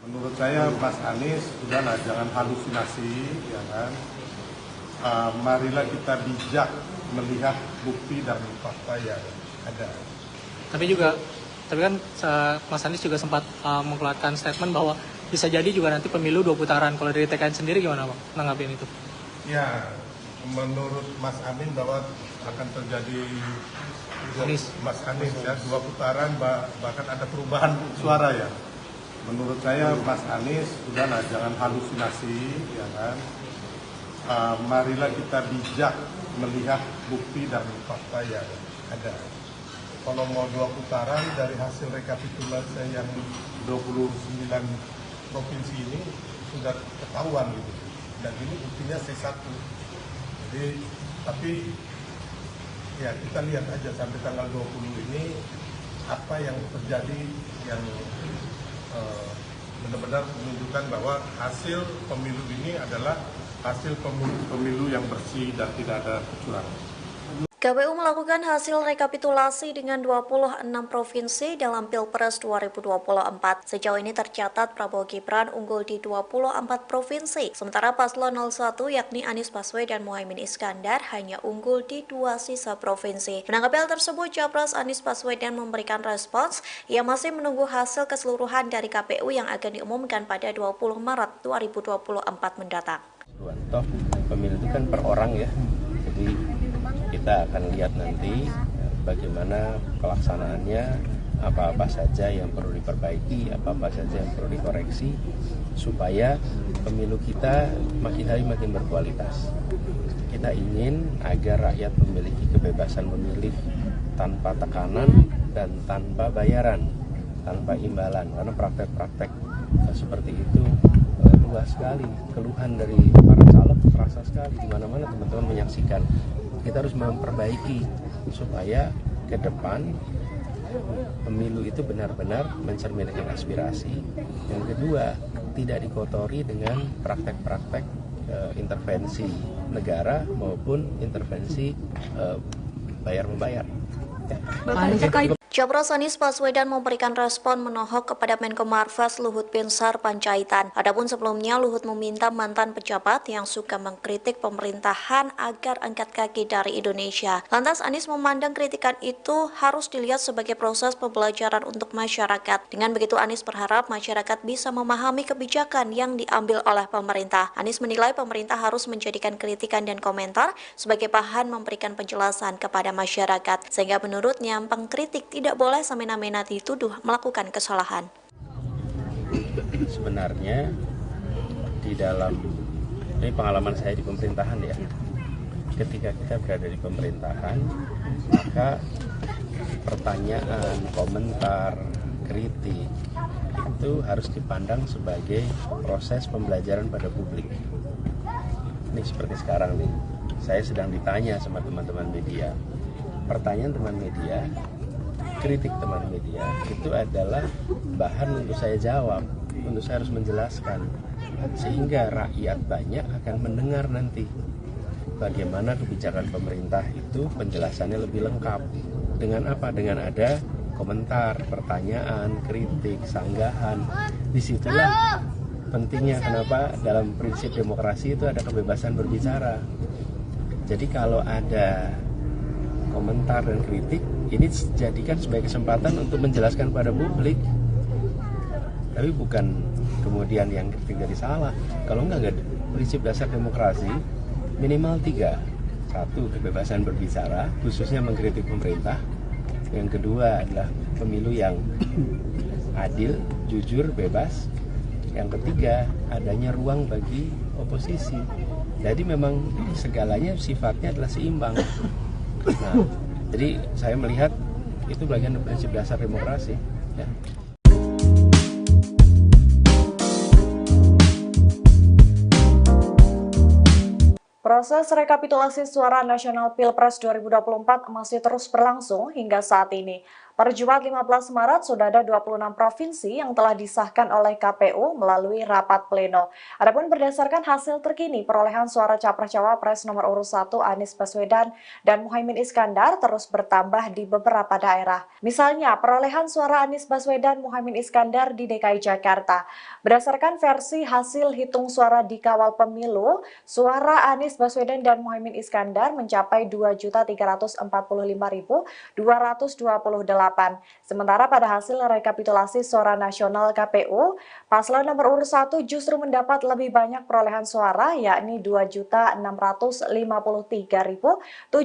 Menurut saya Mas Anies, udahlah jangan halusinasi, ya kan. Marilah kita bijak melihat bukti dan fakta yang ada. Tapi kan Mas Anies juga sempat mengeluarkan statement bahwa bisa jadi juga nanti pemilu 2 putaran. Kalau dari TKN sendiri gimana Bang nanggapin itu? Ya, menurut Mas Amin bahwa akan terjadi Mas Anies ya 2 putaran, bahkan ada perubahan suara ya. Menurut saya Mas Anies udahlah jangan halusinasi, ya kan. Marilah kita bijak melihat bukti dan fakta yang ada. Kalau mau 2 putaran dari hasil rekapitulasi yang 29 provinsi ini sudah ketahuan gitu. Dan ini buktinya C1. Jadi, tapi ya kita lihat aja sampai tanggal 20 ini apa yang terjadi yang benar-benar menunjukkan bahwa hasil pemilu ini adalah hasil pemilu yang bersih dan tidak ada kecurangan. KPU melakukan hasil rekapitulasi dengan 26 provinsi dalam Pilpres 2024. Sejauh ini tercatat Prabowo Gibran unggul di 24 provinsi, sementara paslon 01 yakni Anies Baswedan dan Muhaimin Iskandar hanya unggul di 2 sisa provinsi. Menanggapi hal tersebut, Capres Anies Baswedan memberikan respons yang masih menunggu hasil keseluruhan dari KPU yang akan diumumkan pada 20 Maret 2024 mendatang. Toh pemilu itu kan per orang ya, jadi kita akan lihat nanti bagaimana pelaksanaannya, apa-apa saja yang perlu diperbaiki, apa-apa saja yang perlu dikoreksi, supaya pemilu kita makin hari makin berkualitas. Kita ingin agar rakyat memiliki kebebasan memilih tanpa tekanan dan tanpa bayaran, tanpa imbalan, karena praktek-praktek seperti itu luas sekali. Keluhan dari para caleg terasa sekali di mana-mana teman-teman menyaksikan. Kita harus memperbaiki supaya ke depan pemilu itu benar-benar mencerminkan aspirasi. Yang kedua, tidak dikotori dengan praktek-praktek intervensi negara maupun intervensi bayar-membayar. Capres Anies Baswedan memberikan respon menohok kepada Menko Marves Luhut Binsar Panjaitan. Adapun sebelumnya Luhut meminta mantan pejabat yang suka mengkritik pemerintahan agar angkat kaki dari Indonesia. Lantas Anies memandang kritikan itu harus dilihat sebagai proses pembelajaran untuk masyarakat. Dengan begitu Anies berharap masyarakat bisa memahami kebijakan yang diambil oleh pemerintah. Anies menilai pemerintah harus menjadikan kritikan dan komentar sebagai bahan memberikan penjelasan kepada masyarakat. Sehingga menurutnya pengkritik tidak boleh semena-mena dituduh melakukan kesalahan. Sebenarnya di dalam ini pengalaman saya di pemerintahan ya, ketika kita berada di pemerintahan, maka pertanyaan, komentar, kritik itu harus dipandang sebagai proses pembelajaran pada publik. Ini seperti sekarang nih, saya sedang ditanya sama teman-teman media. Pertanyaan teman media, kritik teman media itu adalah bahan untuk saya jawab, untuk saya harus menjelaskan, sehingga rakyat banyak akan mendengar nanti bagaimana kebijakan pemerintah itu penjelasannya lebih lengkap. Dengan apa? Dengan ada komentar, pertanyaan, kritik, sanggahan. Disitulah pentingnya kenapa dalam prinsip demokrasi itu ada kebebasan berbicara. Jadi kalau ada komentar dan kritik, ini jadikan sebagai kesempatan untuk menjelaskan pada publik, tapi bukan kemudian yang kritik dari salah. Kalau enggak prinsip dasar demokrasi minimal 3. 1, kebebasan berbicara, khususnya mengkritik pemerintah. Yang kedua adalah pemilu yang adil, jujur, bebas. Yang ketiga, adanya ruang bagi oposisi. Jadi memang segalanya sifatnya adalah seimbang. Nah, jadi saya melihat itu bagian dari prinsip dasar demokrasi. Ya. Proses rekapitulasi suara nasional Pilpres 2024 masih terus berlangsung hingga saat ini. Per Jumat 15 Maret sudah ada 26 provinsi yang telah disahkan oleh KPU melalui rapat pleno. Adapun berdasarkan hasil terkini perolehan suara Capres-Cawapres nomor urut 1 Anies Baswedan dan Muhaimin Iskandar terus bertambah di beberapa daerah. Misalnya perolehan suara Anies Baswedan Muhaimin Iskandar di DKI Jakarta. Berdasarkan versi hasil hitung suara di Kawal Pemilu, suara Anies Baswedan dan Muhaimin Iskandar mencapai 2.345.228. Sementara pada hasil rekapitulasi suara nasional KPU, paslon nomor urut 1 justru mendapat lebih banyak perolehan suara, yakni 2.653.762.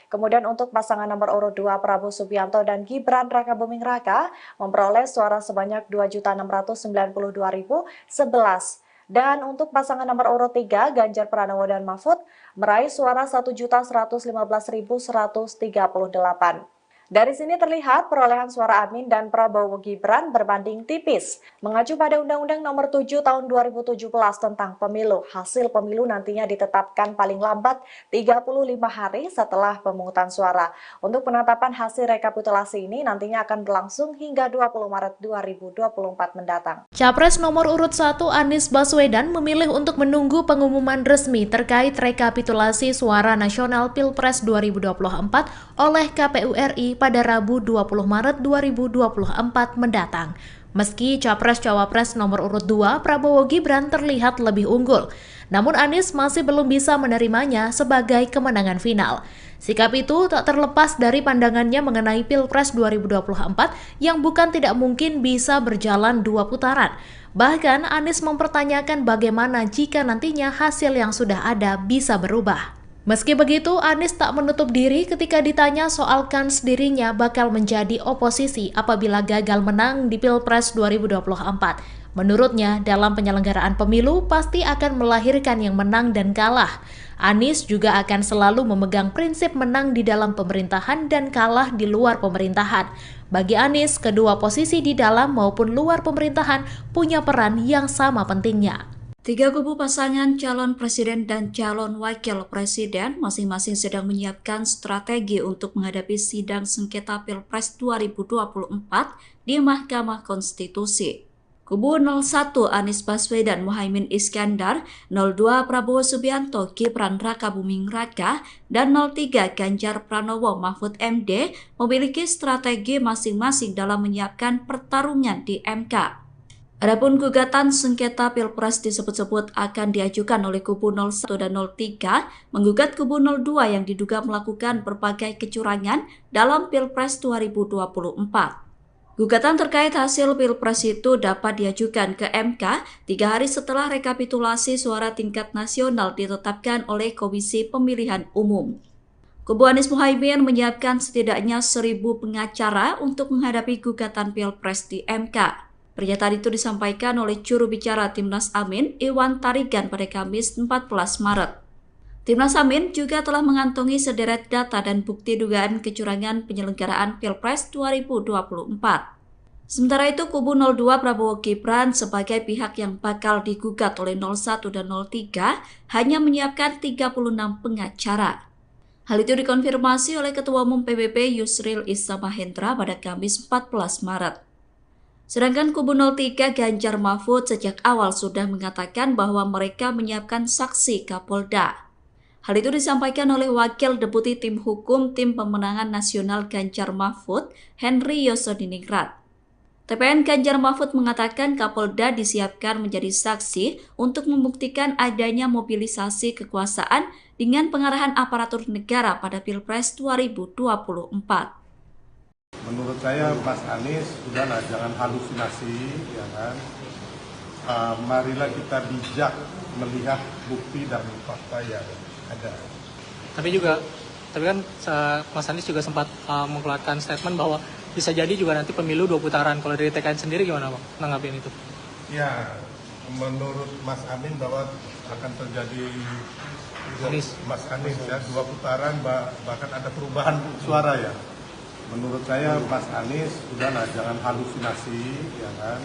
Kemudian untuk pasangan nomor urut 2 Prabowo Subianto dan Gibran Rakabuming Raka memperoleh suara sebanyak 2.692.011. Dan untuk pasangan nomor urut 3 Ganjar Pranowo dan Mahfud meraih suara 1.115.138. Dari sini terlihat perolehan suara Amin dan Prabowo Gibran berbanding tipis. Mengacu pada Undang-Undang Nomor 7 Tahun 2017 tentang Pemilu, hasil pemilu nantinya ditetapkan paling lambat 35 hari setelah pemungutan suara. Untuk penetapan hasil rekapitulasi ini nantinya akan berlangsung hingga 20 Maret 2024 mendatang. Capres nomor urut 1 Anies Baswedan memilih untuk menunggu pengumuman resmi terkait rekapitulasi suara nasional Pilpres 2024 oleh KPU RI pada Rabu 20 Maret 2024 mendatang. Meski Capres-Cawapres nomor urut 2 Prabowo Gibran terlihat lebih unggul, namun Anies masih belum bisa menerimanya sebagai kemenangan final. Sikap itu tak terlepas dari pandangannya mengenai Pilpres 2024 yang bukan tidak mungkin bisa berjalan 2 putaran. Bahkan Anies mempertanyakan bagaimana jika nantinya hasil yang sudah ada bisa berubah. Meski begitu, Anies tak menutup diri ketika ditanya soal kans dirinya bakal menjadi oposisi apabila gagal menang di Pilpres 2024. Menurutnya, dalam penyelenggaraan pemilu pasti akan melahirkan yang menang dan kalah. Anies juga akan selalu memegang prinsip menang di dalam pemerintahan dan kalah di luar pemerintahan. Bagi Anies, kedua posisi di dalam maupun luar pemerintahan punya peran yang sama pentingnya. Tiga kubu pasangan calon presiden dan calon wakil presiden masing-masing sedang menyiapkan strategi untuk menghadapi sidang sengketa Pilpres 2024 di Mahkamah Konstitusi. Kubu 01 Anies Baswedan Muhaimin Iskandar, 02 Prabowo Subianto Gibran Rakabuming Raka, dan 03 Ganjar Pranowo Mahfud MD memiliki strategi masing-masing dalam menyiapkan pertarungan di MK. Adapun gugatan sengketa Pilpres disebut-sebut akan diajukan oleh kubu 01 dan 03 menggugat kubu 02 yang diduga melakukan berbagai kecurangan dalam Pilpres 2024. Gugatan terkait hasil Pilpres itu dapat diajukan ke MK 3 hari setelah rekapitulasi suara tingkat nasional ditetapkan oleh Komisi Pemilihan Umum. Kubu Anies Muhaimin menyiapkan setidaknya 1.000 pengacara untuk menghadapi gugatan Pilpres di MK. Pernyataan itu disampaikan oleh juru bicara Timnas Amin, Iwan Tarigan pada Kamis 14 Maret. Timnas Amin juga telah mengantongi sederet data dan bukti dugaan kecurangan penyelenggaraan Pilpres 2024. Sementara itu, kubu 02 Prabowo Gibran sebagai pihak yang bakal digugat oleh 01 dan 03 hanya menyiapkan 36 pengacara. Hal itu dikonfirmasi oleh Ketua Umum PBB Yusril Issa Mahendra pada Kamis 14 Maret. Sedangkan kubu 03 Ganjar Mahfud sejak awal sudah mengatakan bahwa mereka menyiapkan saksi Kapolda. Hal itu disampaikan oleh Wakil Deputi Tim Hukum Tim Pemenangan Nasional Ganjar Mahfud, Henry Yosodiningrat. TPN Ganjar Mahfud mengatakan Kapolda disiapkan menjadi saksi untuk membuktikan adanya mobilisasi kekuasaan dengan pengarahan aparatur negara pada Pilpres 2024. Menurut saya Mas Anies, udahlah jangan halusinasi, ya kan. Marilah kita bijak melihat bukti dan fakta yang ada. Tapi kan Mas Anies juga sempat mengeluarkan statement bahwa bisa jadi juga nanti pemilu 2 putaran. Kalau dari TKN sendiri gimana Bang nanggapin itu? Ya, menurut Mas Amin bahwa akan terjadi Mas Anies ya 2 putaran, bahkan ada perubahan suara ya. Menurut saya Mas Anies, udahlah jangan halusinasi, ya kan.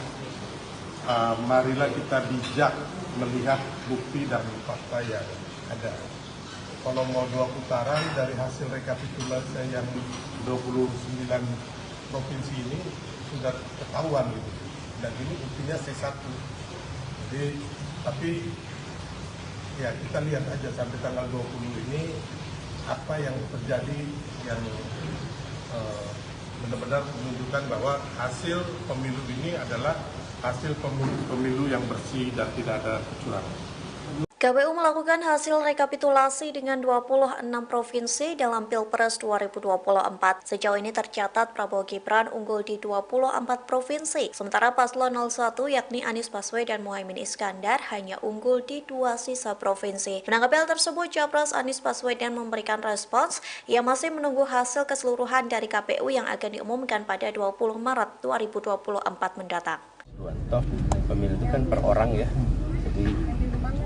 Marilah kita bijak melihat bukti dan fakta yang ada. Kalau mau 2 putaran dari hasil rekapitulasi yang 29 provinsi ini sudah ketahuan gitu. Dan ini buktinya C1. Jadi, tapi ya kita lihat aja sampai tanggal 20 ini apa yang terjadi yang benar-benar menunjukkan bahwa hasil pemilu ini adalah hasil pemilu yang bersih dan tidak ada kecurangan. KPU melakukan hasil rekapitulasi dengan 26 provinsi dalam Pilpres 2024. Sejauh ini tercatat Prabowo Gibran unggul di 24 provinsi, sementara paslon 01 yakni Anies Baswedan dan Muhaimin Iskandar hanya unggul di 2 sisa provinsi. Menanggapi hal tersebut, Capres Anies Baswedan memberikan respons yang masih menunggu hasil keseluruhan dari KPU yang akan diumumkan pada 20 Maret 2024 mendatang. Toh pemilu itu kan per orang ya, jadi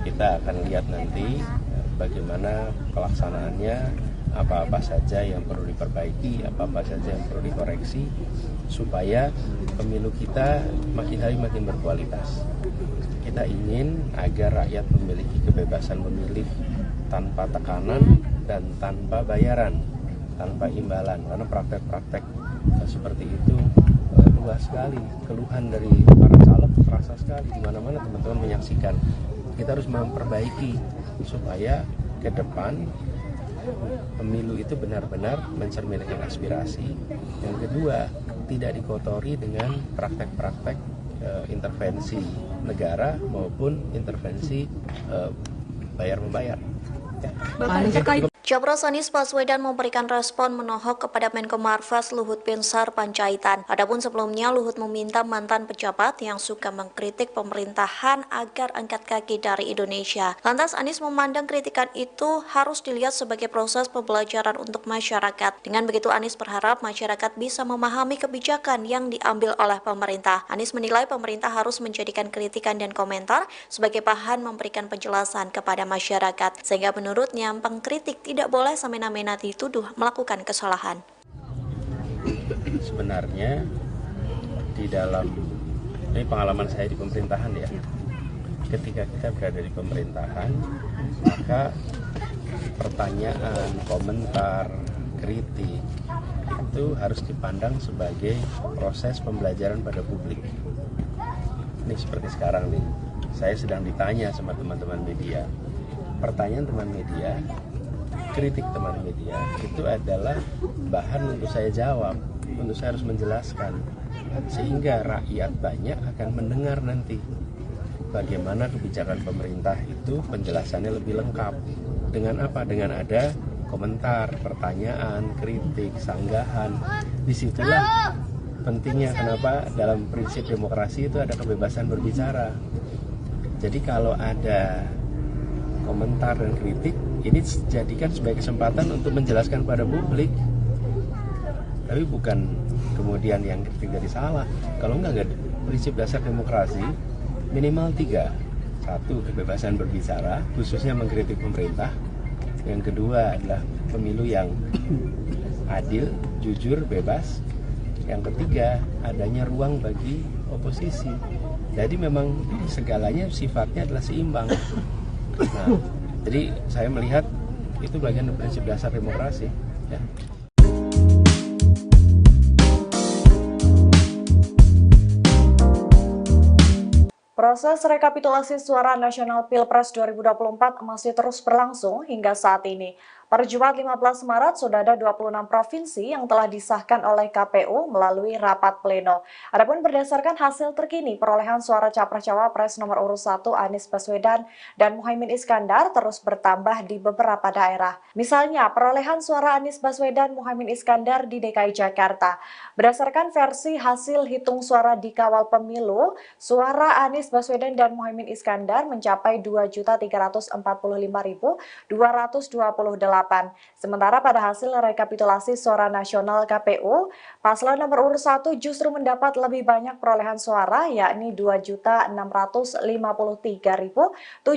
kita akan lihat nanti bagaimana pelaksanaannya, apa-apa saja yang perlu diperbaiki, apa-apa saja yang perlu dikoreksi, supaya pemilu kita makin hari makin berkualitas. Kita ingin agar rakyat memiliki kebebasan memilih tanpa tekanan dan tanpa bayaran, tanpa imbalan, karena praktek-praktek seperti itu luas sekali. Keluhan dari para caleg terasa sekali di mana-mana teman-teman menyaksikan. Kita harus memperbaiki supaya ke depan pemilu itu benar-benar mencerminkan aspirasi. Yang kedua, tidak dikotori dengan praktek-praktek intervensi negara maupun intervensi bayar-membayar. Ya. Capres Anies Baswedan memberikan respon menohok kepada Menko Marves Luhut Binsar Panjaitan. Adapun sebelumnya Luhut meminta mantan pejabat yang suka mengkritik pemerintahan agar angkat kaki dari Indonesia. Lantas Anies memandang kritikan itu harus dilihat sebagai proses pembelajaran untuk masyarakat. Dengan begitu Anies berharap masyarakat bisa memahami kebijakan yang diambil oleh pemerintah. Anies menilai pemerintah harus menjadikan kritikan dan komentar sebagai bahan memberikan penjelasan kepada masyarakat. Sehingga menurutnya pengkritik tidak boleh semena-mena dituduh melakukan kesalahan. Sebenarnya di dalam ini pengalaman saya di pemerintahan ya, ketika kita berada di pemerintahan, maka pertanyaan, komentar, kritik itu harus dipandang sebagai proses pembelajaran pada publik. Ini seperti sekarang nih, saya sedang ditanya sama teman-teman media. Pertanyaan teman media, kritik teman media itu adalah bahan untuk saya jawab, untuk saya harus menjelaskan, sehingga rakyat banyak akan mendengar nanti bagaimana kebijakan pemerintah itu penjelasannya lebih lengkap. Dengan apa? Dengan ada komentar, pertanyaan, kritik, sanggahan. Disitulah pentingnya kenapa dalam prinsip demokrasi itu ada kebebasan berbicara. Jadi kalau ada komentar dan kritik, ini jadikan sebagai kesempatan untuk menjelaskan pada publik, tapi bukan kemudian yang kritik dari salah. Kalau enggak prinsip dasar demokrasi minimal 3. 1, kebebasan berbicara, khususnya mengkritik pemerintah. Yang kedua adalah pemilu yang adil, jujur, bebas. Yang ketiga, adanya ruang bagi oposisi. Jadi memang segalanya sifatnya adalah seimbang. Nah, jadi saya melihat itu bagian dari prinsip dasar demokrasi. Ya. Proses rekapitulasi suara nasional Pilpres 2024 masih terus berlangsung hingga saat ini. Per Jumat 15 Maret, sudah ada 26 provinsi yang telah disahkan oleh KPU melalui rapat pleno. Adapun berdasarkan hasil terkini, perolehan suara Capres-Cawapres nomor urut 1 Anies Baswedan dan Muhaimin Iskandar terus bertambah di beberapa daerah. Misalnya, perolehan suara Anies Baswedan Muhaimin Iskandar di DKI Jakarta. Berdasarkan versi hasil hitung suara di kawal pemilu, suara Anies Baswedan dan Muhaimin Iskandar mencapai 2.345.228. Sementara pada hasil rekapitulasi suara nasional KPU, paslon nomor urut 1 justru mendapat lebih banyak perolehan suara, yakni 2.653.762.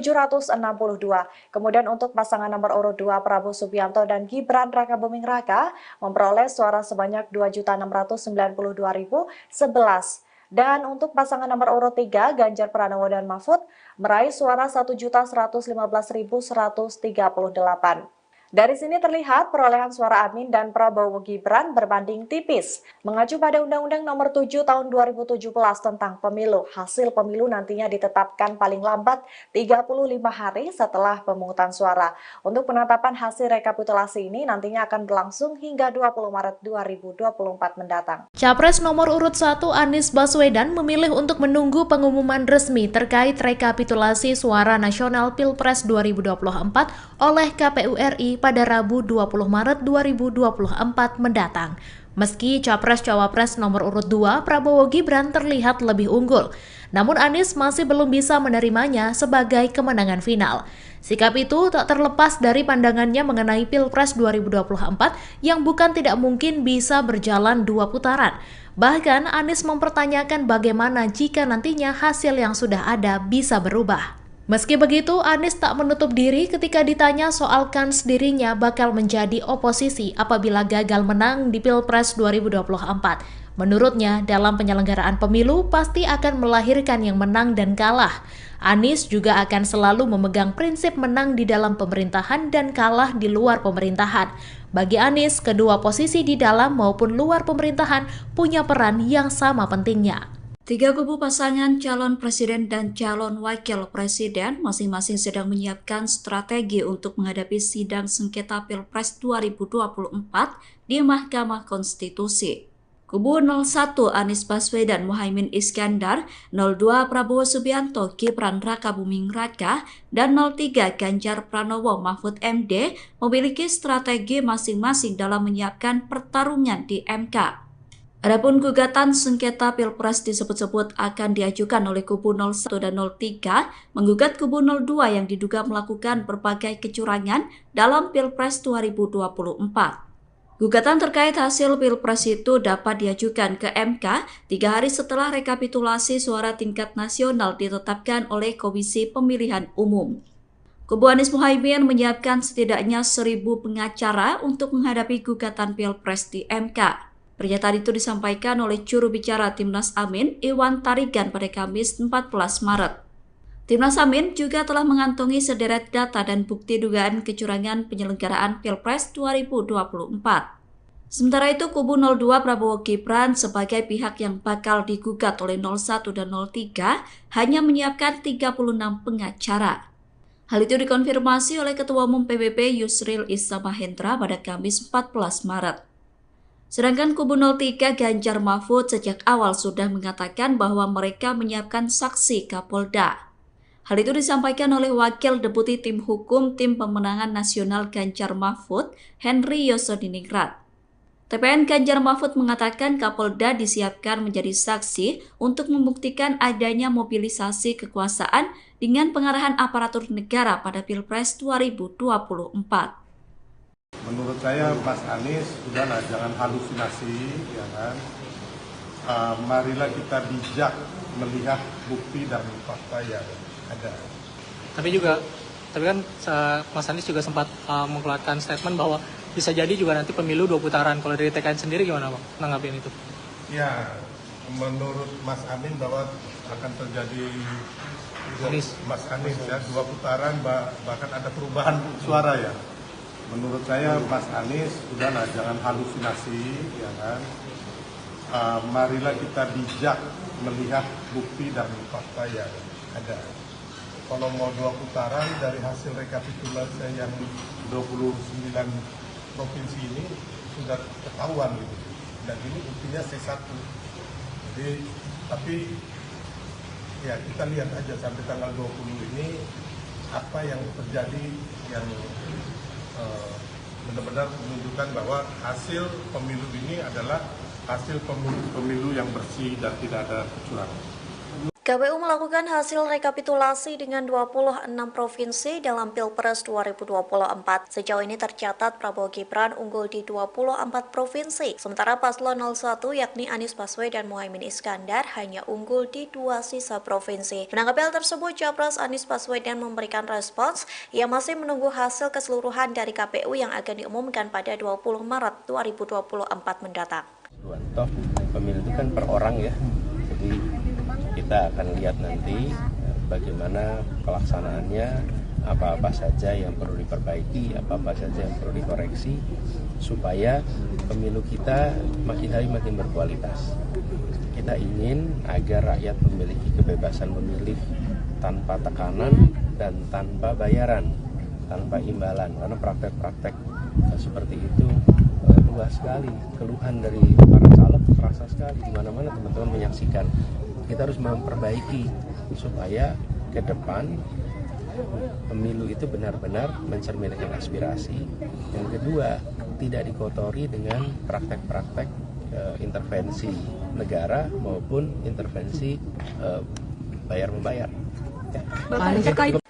Kemudian untuk pasangan nomor urut 2 Prabowo Subianto dan Gibran Rakabuming Raka memperoleh suara sebanyak 2.692.011. Dan untuk pasangan nomor urut 3, Ganjar Pranowo dan Mahfud, meraih suara 1.115.138. Dari sini terlihat perolehan suara Amin dan Prabowo Gibran berbanding tipis. Mengacu pada Undang-Undang Nomor 7 Tahun 2017 tentang Pemilu, hasil pemilu nantinya ditetapkan paling lambat 35 hari setelah pemungutan suara. Untuk penetapan hasil rekapitulasi ini nantinya akan berlangsung hingga 20 Maret 2024 mendatang. Capres nomor urut 1 Anies Baswedan memilih untuk menunggu pengumuman resmi terkait rekapitulasi suara nasional Pilpres 2024 oleh KPU RI pada Rabu 20 Maret 2024 mendatang. Meski Capres-Cawapres nomor urut 2 Prabowo Gibran terlihat lebih unggul, namun Anies masih belum bisa menerimanya sebagai kemenangan final. Sikap itu tak terlepas dari pandangannya mengenai Pilpres 2024 yang bukan tidak mungkin bisa berjalan 2 putaran. Bahkan Anies mempertanyakan bagaimana jika nantinya hasil yang sudah ada bisa berubah. Meski begitu, Anies tak menutup diri ketika ditanya soal kans dirinya bakal menjadi oposisi apabila gagal menang di Pilpres 2024. Menurutnya, dalam penyelenggaraan pemilu pasti akan melahirkan yang menang dan kalah. Anies juga akan selalu memegang prinsip menang di dalam pemerintahan dan kalah di luar pemerintahan. Bagi Anies, kedua posisi di dalam maupun luar pemerintahan punya peran yang sama pentingnya. Tiga kubu pasangan calon presiden dan calon wakil presiden masing-masing sedang menyiapkan strategi untuk menghadapi sidang sengketa Pilpres 2024 di Mahkamah Konstitusi. Kubu 01 Anies Baswedan Muhaimin Iskandar, 02 Prabowo Subianto Gibran Rakabuming Raka, dan 03 Ganjar Pranowo Mahfud MD memiliki strategi masing-masing dalam menyiapkan pertarungan di MK. Adapun gugatan sengketa Pilpres disebut-sebut akan diajukan oleh kubu 01 dan 03 menggugat kubu 02 yang diduga melakukan berbagai kecurangan dalam Pilpres 2024. Gugatan terkait hasil Pilpres itu dapat diajukan ke MK 3 hari setelah rekapitulasi suara tingkat nasional ditetapkan oleh Komisi Pemilihan Umum. Kubu Anies Muhaimin menyiapkan setidaknya 1.000 pengacara untuk menghadapi gugatan Pilpres di MK. Pernyataan itu disampaikan oleh juru bicara Timnas Amin, Iwan Tarigan pada Kamis 14 Maret. Timnas Amin juga telah mengantongi sederet data dan bukti dugaan kecurangan penyelenggaraan Pilpres 2024. Sementara itu, kubu 02 Prabowo Gibran sebagai pihak yang bakal digugat oleh 01 dan 03 hanya menyiapkan 36 pengacara. Hal itu dikonfirmasi oleh Ketua Umum PBB Yusril Issa Mahendra pada Kamis 14 Maret. Sedangkan kubu 03 Ganjar Mahfud sejak awal sudah mengatakan bahwa mereka menyiapkan saksi Kapolda. Hal itu disampaikan oleh Wakil Deputi Tim Hukum Tim Pemenangan Nasional Ganjar Mahfud, Henry Yosodiningrat. TPN Ganjar Mahfud mengatakan Kapolda disiapkan menjadi saksi untuk membuktikan adanya mobilisasi kekuasaan dengan pengarahan aparatur negara pada Pilpres 2024. Menurut saya Mas Anies, udahlah jangan halusinasi, ya kan. Marilah kita bijak melihat bukti dan fakta yang ada. Tapi kan Mas Anies juga sempat mengeluarkan statement bahwa bisa jadi juga nanti pemilu 2 putaran. Kalau dari TKN sendiri gimana Bang nanggapin itu? Ya, menurut Mas Amin bahwa akan terjadi Mas Anies ya 2 putaran, bahkan ada perubahan suara ya. Menurut saya Mas Anies, udahlah jangan halusinasi, ya kan. Marilah kita bijak melihat bukti dan fakta yang ada. Kalau mau 2 putaran dari hasil rekapitulasi yang 29 provinsi ini sudah ketahuan gitu. Dan ini buktinya C1. Jadi, tapi ya kita lihat aja sampai tanggal 20 ini apa yang terjadi yang benar-benar menunjukkan bahwa hasil pemilu ini adalah hasil pemilu yang bersih dan tidak ada kecurangan. KPU melakukan hasil rekapitulasi dengan 26 provinsi dalam Pilpres 2024. Sejauh ini tercatat Prabowo Gibran unggul di 24 provinsi, sementara paslon 01 yakni Anies Baswedan Muhaimin Iskandar hanya unggul di 2 sisa provinsi. Menanggapi hal tersebut, Capres Anies Baswedan memberikan respons yang masih menunggu hasil keseluruhan dari KPU yang akan diumumkan pada 20 Maret 2024 mendatang. Toh pemilu itu kan per orang ya, jadi kita akan lihat nanti bagaimana pelaksanaannya apa-apa saja yang perlu diperbaiki, apa-apa saja yang perlu dikoreksi, supaya pemilu kita makin hari makin berkualitas. Kita ingin agar rakyat memiliki kebebasan memilih tanpa tekanan dan tanpa bayaran, tanpa imbalan, karena praktek-praktek seperti itu luas sekali. Keluhan dari para caleg terasa sekali di mana-mana, teman-teman menyaksikan. Kita harus memperbaiki supaya ke depan pemilu itu benar-benar mencerminkan aspirasi. Yang kedua, tidak dikotori dengan praktek-praktek intervensi negara maupun intervensi bayar-membayar.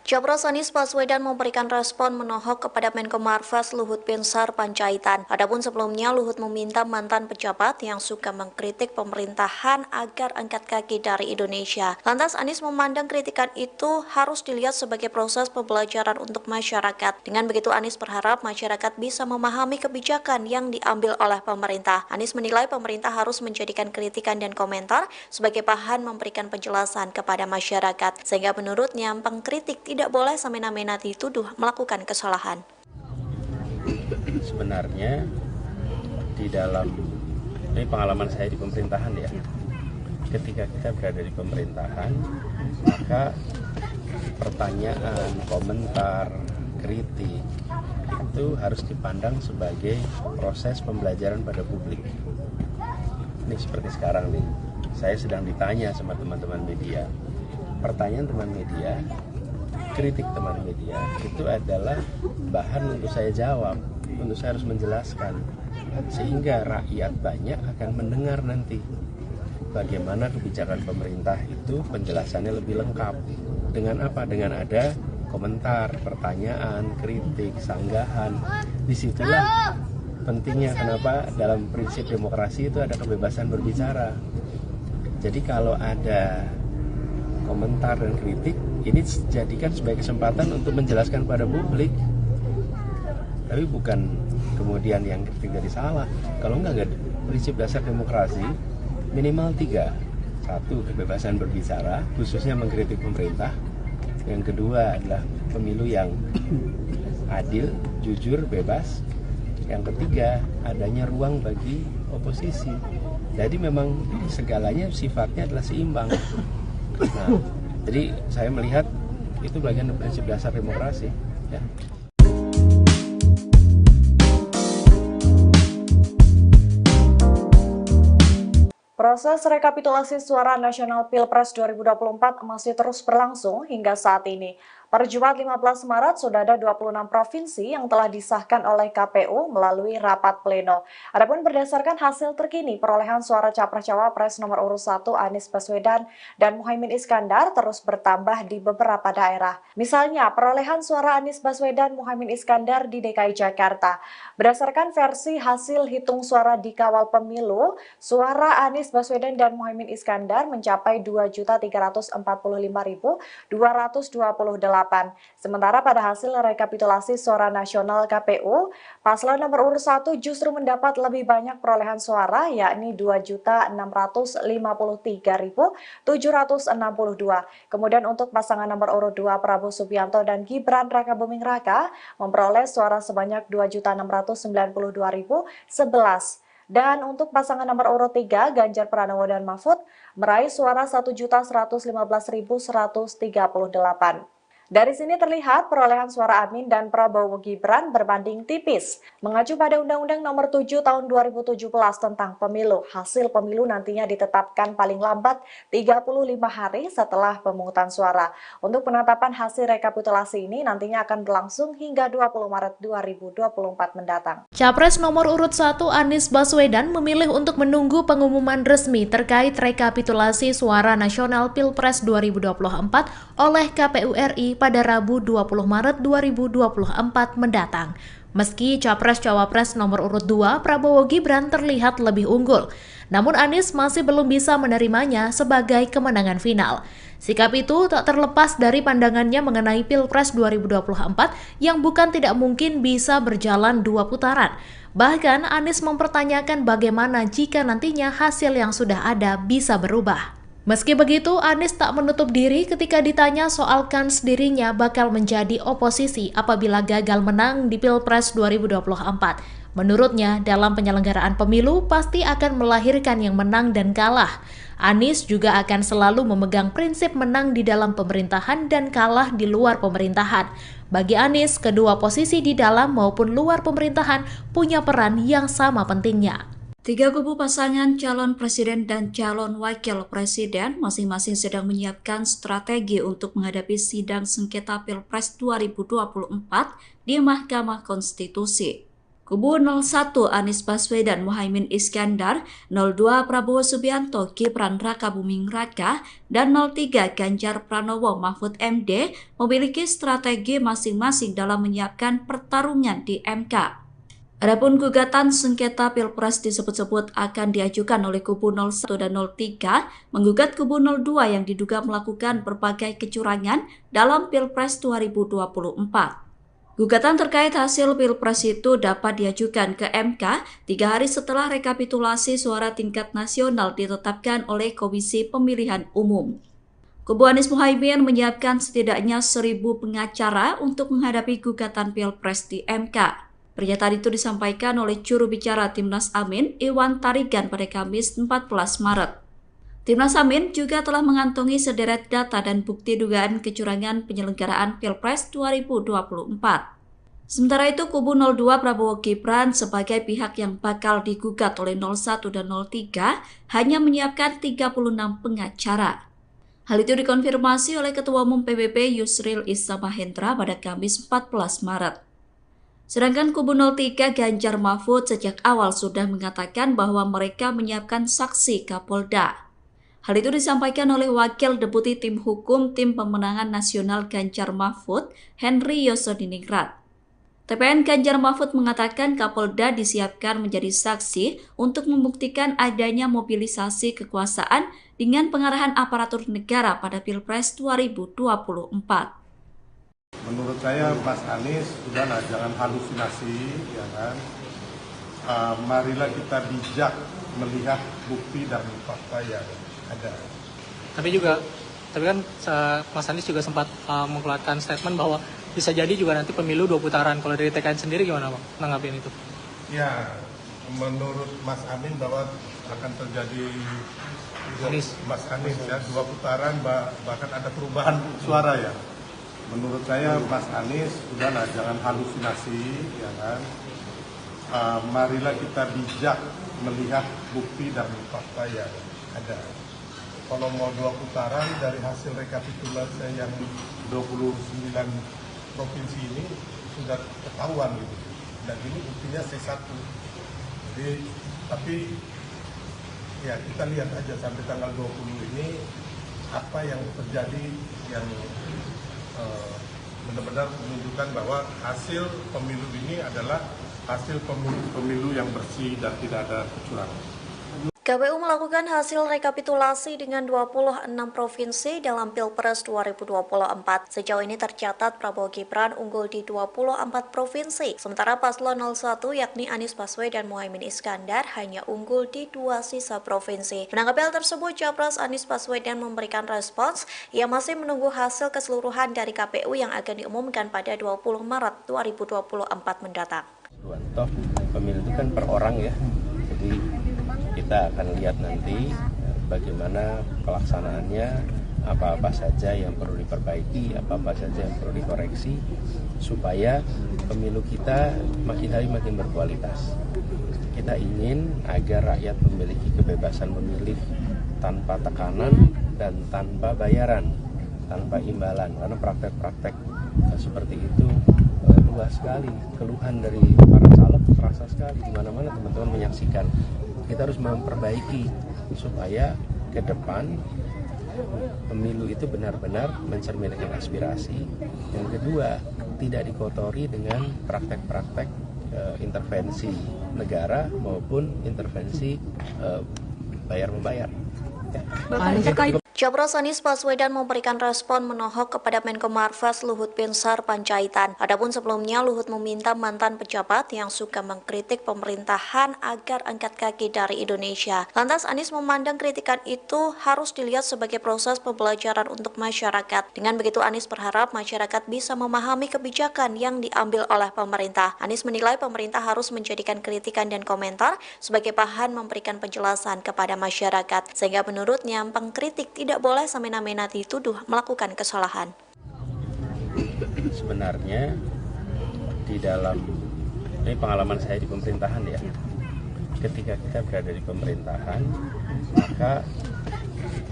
Capres Anies Baswedan memberikan respon menohok kepada Menko Marves Luhut Binsar Panjaitan. Adapun sebelumnya Luhut meminta mantan pejabat yang suka mengkritik pemerintahan agar angkat kaki dari Indonesia. Lantas Anies memandang kritikan itu harus dilihat sebagai proses pembelajaran untuk masyarakat. Dengan begitu Anies berharap masyarakat bisa memahami kebijakan yang diambil oleh pemerintah. Anies menilai pemerintah harus menjadikan kritikan dan komentar sebagai bahan memberikan penjelasan kepada masyarakat. Sehingga menurutnya pengkritik tidak boleh semena-mena dituduh melakukan kesalahan. Sebenarnya di dalam, ini pengalaman saya di pemerintahan ya, ketika kita berada di pemerintahan, maka pertanyaan, komentar, kritik itu harus dipandang sebagai proses pembelajaran pada publik. Ini seperti sekarang nih, saya sedang ditanya sama teman-teman media. Pertanyaan teman media, kritik teman media itu adalah bahan untuk saya jawab, untuk saya harus menjelaskan, sehingga rakyat banyak akan mendengar nanti bagaimana kebijakan pemerintah itu penjelasannya lebih lengkap. Dengan apa? Dengan ada komentar, pertanyaan, kritik, sanggahan. Disitulah pentingnya kenapa dalam prinsip demokrasi itu ada kebebasan berbicara. Jadi kalau ada komentar dan kritik, ini jadikan sebagai kesempatan untuk menjelaskan pada publik, tapi bukan kemudian yang kritik jadi salah. Kalau enggak prinsip dasar demokrasi minimal 3. 1, kebebasan berbicara, khususnya mengkritik pemerintah. Yang kedua adalah pemilu yang adil, jujur, bebas. Yang ketiga, adanya ruang bagi oposisi. Jadi memang segalanya sifatnya adalah seimbang. Nah, jadi saya melihat itu bagian dari prinsip dasar demokrasi. Ya. Proses rekapitulasi suara nasional Pilpres 2024 masih terus berlangsung hingga saat ini. Pada Jumat 15 Maret, sudah ada 26 provinsi yang telah disahkan oleh KPU melalui rapat pleno. Adapun berdasarkan hasil terkini, perolehan suara Capres-Cawapres nomor urut 1 Anies Baswedan dan Muhaimin Iskandar terus bertambah di beberapa daerah. Misalnya, perolehan suara Anies Baswedan Muhaimin Iskandar di DKI Jakarta. Berdasarkan versi hasil hitung suara di kawal pemilu, suara Anies Baswedan dan Muhaimin Iskandar mencapai 2.345.228. Sementara pada hasil rekapitulasi suara nasional KPU, paslon nomor urut 1 justru mendapat lebih banyak perolehan suara, yakni 2.653.762. Kemudian untuk pasangan nomor urut 2 Prabowo Subianto dan Gibran Rakabuming Raka memperoleh suara sebanyak 2.692.011. Dan untuk pasangan nomor urut 3, Ganjar Pranowo dan Mahfud, meraih suara 1.115.138. Dari sini terlihat perolehan suara Amin dan Prabowo Gibran berbanding tipis. Mengacu pada Undang-Undang Nomor 7 Tahun 2017 tentang Pemilu, hasil pemilu nantinya ditetapkan paling lambat 35 hari setelah pemungutan suara. Untuk penetapan hasil rekapitulasi ini nantinya akan berlangsung hingga 20 Maret 2024 mendatang. Capres nomor urut 1 Anies Baswedan memilih untuk menunggu pengumuman resmi terkait rekapitulasi suara nasional Pilpres 2024 oleh KPU RI pada Rabu 20 Maret 2024 mendatang. Meski Capres-Cawapres nomor urut 2 Prabowo Gibran terlihat lebih unggul, namun Anies masih belum bisa menerimanya sebagai kemenangan final. Sikap itu tak terlepas dari pandangannya mengenai Pilpres 2024 yang bukan tidak mungkin bisa berjalan 2 putaran. Bahkan Anies mempertanyakan bagaimana jika nantinya hasil yang sudah ada bisa berubah. Meski begitu, Anies tak menutup diri ketika ditanya soal kans dirinya bakal menjadi oposisi apabila gagal menang di Pilpres 2024. Menurutnya, dalam penyelenggaraan pemilu pasti akan melahirkan yang menang dan kalah. Anies juga akan selalu memegang prinsip menang di dalam pemerintahan dan kalah di luar pemerintahan. Bagi Anies, kedua posisi di dalam maupun luar pemerintahan punya peran yang sama pentingnya. Tiga kubu pasangan calon presiden dan calon wakil presiden masing-masing sedang menyiapkan strategi untuk menghadapi sidang sengketa Pilpres 2024 di Mahkamah Konstitusi. Kubu 01 Anies Baswedan Muhaimin Iskandar, 02 Prabowo Subianto Gibran Rakabuming Raka, dan 03 Ganjar Pranowo Mahfud MD memiliki strategi masing-masing dalam menyiapkan pertarungan di MK. Adapun gugatan sengketa Pilpres disebut-sebut akan diajukan oleh kubu 01 dan 03 menggugat kubu 02 yang diduga melakukan berbagai kecurangan dalam Pilpres 2024. Gugatan terkait hasil Pilpres itu dapat diajukan ke MK 3 hari setelah rekapitulasi suara tingkat nasional ditetapkan oleh Komisi Pemilihan Umum. Kubu Anies Muhaimin menyiapkan setidaknya 1.000 pengacara untuk menghadapi gugatan Pilpres di MK. Pernyataan itu disampaikan oleh juru bicara Timnas Amin, Iwan Tarigan pada Kamis 14 Maret. Timnas Amin juga telah mengantongi sederet data dan bukti dugaan kecurangan penyelenggaraan Pilpres 2024. Sementara itu, kubu 02 Prabowo Gibran sebagai pihak yang bakal digugat oleh 01 dan 03 hanya menyiapkan 36 pengacara. Hal itu dikonfirmasi oleh Ketua Umum PBB Yusril Issa Mahendra pada Kamis 14 Maret. Sedangkan kubu 03 Ganjar Mahfud sejak awal sudah mengatakan bahwa mereka menyiapkan saksi Kapolda. Hal itu disampaikan oleh Wakil Deputi Tim Hukum Tim Pemenangan Nasional Ganjar Mahfud, Henry Yosodiningrat. TPN Ganjar Mahfud mengatakan Kapolda disiapkan menjadi saksi untuk membuktikan adanya mobilisasi kekuasaan dengan pengarahan aparatur negara pada Pilpres 2024. Menurut saya Mas Anies, udahlah jangan halusinasi, ya kan. Marilah kita bijak melihat bukti dan fakta yang ada. Tapi kan Mas Anies juga sempat mengeluarkan statement bahwa bisa jadi juga nanti pemilu 2 putaran. Kalau dari TKN sendiri gimana Bang nanggapin itu? Ya, menurut Mas Amin bahwa akan terjadi Mas Anies ya 2 putaran, bahkan ada perubahan suara ya. Menurut saya Mas Anies, udahlah jangan halusinasi, ya kan. Marilah kita bijak melihat bukti dan fakta yang ada. Kalau mau 2 putaran dari hasil rekapitulasi yang 29 provinsi ini sudah ketahuan gitu. Dan ini buktinya C1. Jadi, tapi ya kita lihat aja sampai tanggal 20 ini apa yang terjadi yang benar-benar menunjukkan bahwa hasil pemilu ini adalah hasil pemilu yang bersih dan tidak ada kecurangan. KPU melakukan hasil rekapitulasi dengan 26 provinsi dalam Pilpres 2024. Sejauh ini tercatat Prabowo Gibran unggul di 24 provinsi, sementara paslon 01 yakni Anies Baswedan Muhaimin Iskandar hanya unggul di 2 sisa provinsi. Menanggapi hal tersebut, Capres Anies Baswedan memberikan respons yang masih menunggu hasil keseluruhan dari KPU yang akan diumumkan pada 20 Maret 2024 mendatang. Toh pemilu itu kan per orang ya, jadi kita akan lihat nanti bagaimana pelaksanaannya, apa-apa saja yang perlu diperbaiki, apa-apa saja yang perlu dikoreksi, supaya pemilu kita makin hari makin berkualitas. Kita ingin agar rakyat memiliki kebebasan memilih tanpa tekanan dan tanpa bayaran, tanpa imbalan, karena praktek-praktek seperti itu luas sekali. Keluhan dari para caleg terasa sekali di mana-mana teman-teman menyaksikan. Kita harus memperbaiki supaya ke depan pemilu itu benar-benar mencerminkan aspirasi. Yang kedua, tidak dikotori dengan praktek-praktek intervensi negara maupun intervensi bayar-membayar. Ya. Capres Anies Baswedan memberikan respon menohok kepada Menko Marves Luhut Binsar Panjaitan. Adapun sebelumnya Luhut meminta mantan pejabat yang suka mengkritik pemerintahan agar angkat kaki dari Indonesia. Lantas Anies memandang kritikan itu harus dilihat sebagai proses pembelajaran untuk masyarakat. Dengan begitu Anies berharap masyarakat bisa memahami kebijakan yang diambil oleh pemerintah. Anies menilai pemerintah harus menjadikan kritikan dan komentar sebagai bahan memberikan penjelasan kepada masyarakat. Sehingga menurutnya pengkritik tidak boleh semena-mena dituduh melakukan kesalahan. Sebenarnya di dalam ini pengalaman saya di pemerintahan ya, ketika kita berada di pemerintahan maka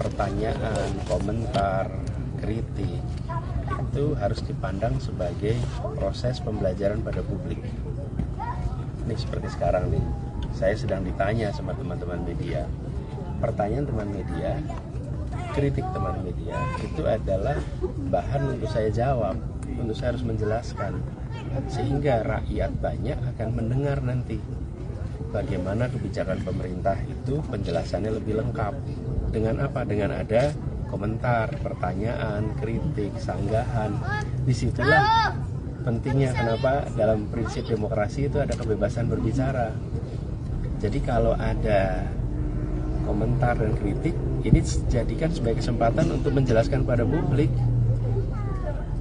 pertanyaan, komentar, kritik itu harus dipandang sebagai proses pembelajaran pada publik. Ini seperti sekarang nih, saya sedang ditanya sama teman-teman media. Pertanyaan teman media, kritik teman media itu adalah bahan untuk saya jawab, untuk saya harus menjelaskan, sehingga rakyat banyak akan mendengar nanti bagaimana kebijakan pemerintah itu penjelasannya lebih lengkap. Dengan apa? Dengan ada komentar, pertanyaan, kritik, sanggahan. Disitulah pentingnya kenapa dalam prinsip demokrasi itu ada kebebasan berbicara. Jadi kalau ada komentar dan kritik, ini jadikan sebagai kesempatan untuk menjelaskan pada publik,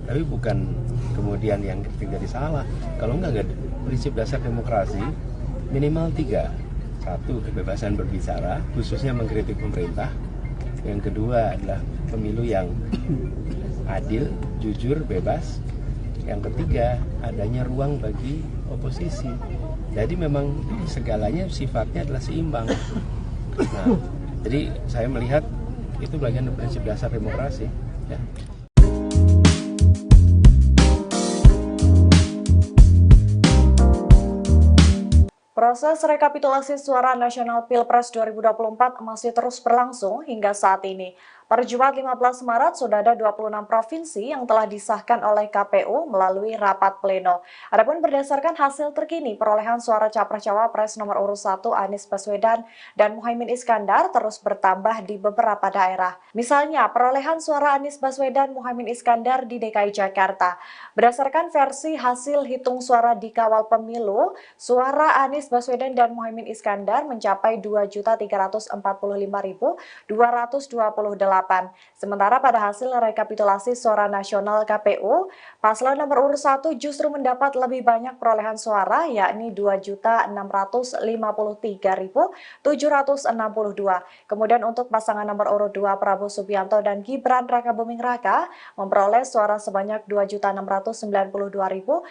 tapi bukan kemudian yang kritik jadi salah. Kalau enggak prinsip dasar demokrasi minimal 3. 1, kebebasan berbicara, khususnya mengkritik pemerintah. Yang kedua adalah pemilu yang adil, jujur, bebas. Yang ketiga, adanya ruang bagi oposisi. Jadi memang segalanya sifatnya adalah seimbang. Nah, jadi saya melihat itu bagian dari prinsip dasar demokrasi. Ya. Proses rekapitulasi suara nasional Pilpres 2024 masih terus berlangsung hingga saat ini. Pada Jumat 15 Maret, sudah ada 26 provinsi yang telah disahkan oleh KPU melalui rapat pleno. Adapun berdasarkan hasil terkini, perolehan suara Capres-Cawapres nomor urut 1 Anies Baswedan dan Muhaimin Iskandar terus bertambah di beberapa daerah. Misalnya, perolehan suara Anies Baswedan Muhaimin Iskandar di DKI Jakarta. Berdasarkan versi hasil hitung suara di kawal pemilu, suara Anies Baswedan dan Muhaimin Iskandar mencapai 2.345.228. Sementara pada hasil rekapitulasi suara nasional KPU, paslon nomor urut 1 justru mendapat lebih banyak perolehan suara, yakni 2.653.762. Kemudian untuk pasangan nomor urut 2 Prabowo Subianto dan Gibran Rakabuming Raka memperoleh suara sebanyak 2.692.011.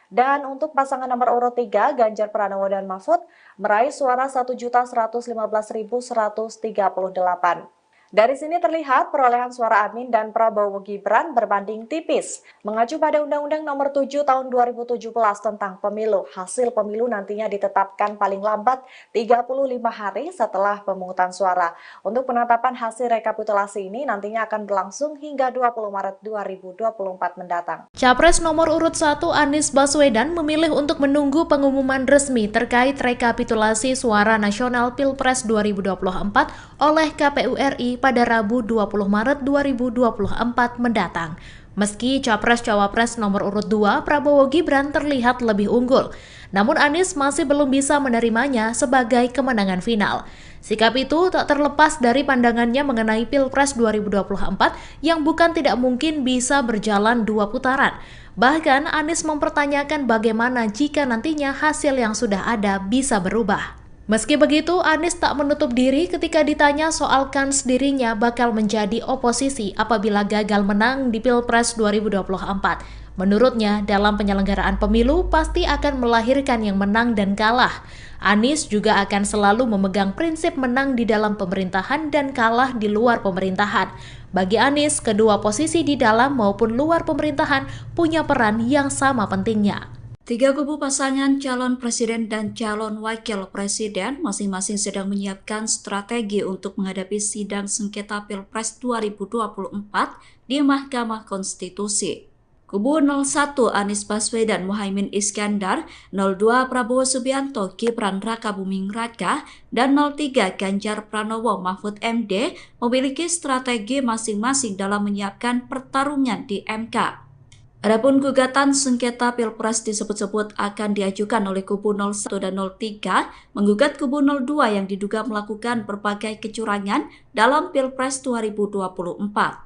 Dan untuk pasangan nomor urut 3, Ganjar Pranowo dan Mahfud, meraih suara 1.115.138. Dari sini terlihat perolehan suara Amin dan Prabowo Gibran berbanding tipis. Mengacu pada Undang-Undang Nomor 7 Tahun 2017 tentang Pemilu, hasil pemilu nantinya ditetapkan paling lambat 35 hari setelah pemungutan suara. Untuk penetapan hasil rekapitulasi ini nantinya akan berlangsung hingga 20 Maret 2024 mendatang. Capres nomor urut 1 Anies Baswedan memilih untuk menunggu pengumuman resmi terkait rekapitulasi suara nasional Pilpres 2024 oleh KPU RI pada Rabu 20 Maret 2024 mendatang. Meski Capres-Cawapres nomor urut 2 Prabowo Gibran terlihat lebih unggul, namun Anies masih belum bisa menerimanya sebagai kemenangan final. Sikap itu tak terlepas dari pandangannya mengenai Pilpres 2024 yang bukan tidak mungkin bisa berjalan 2 putaran. Bahkan Anies mempertanyakan bagaimana jika nantinya hasil yang sudah ada bisa berubah. Meski begitu, Anies tak menutup diri ketika ditanya soal kans dirinya bakal menjadi oposisi apabila gagal menang di Pilpres 2024. Menurutnya, dalam penyelenggaraan pemilu pasti akan melahirkan yang menang dan kalah. Anies juga akan selalu memegang prinsip menang di dalam pemerintahan dan kalah di luar pemerintahan. Bagi Anies, kedua posisi di dalam maupun luar pemerintahan punya peran yang sama pentingnya. 3 kubu pasangan calon presiden dan calon wakil presiden masing-masing sedang menyiapkan strategi untuk menghadapi sidang sengketa Pilpres 2024 di Mahkamah Konstitusi. Kubu 01 Anies Baswedan Muhaimin Iskandar, 02 Prabowo Subianto Gibran Rakabuming Raka, dan 03 Ganjar Pranowo Mahfud MD memiliki strategi masing-masing dalam menyiapkan pertarungan di MK. Adapun gugatan sengketa Pilpres disebut-sebut akan diajukan oleh kubu 01 dan 03 menggugat kubu 02 yang diduga melakukan berbagai kecurangan dalam Pilpres 2024.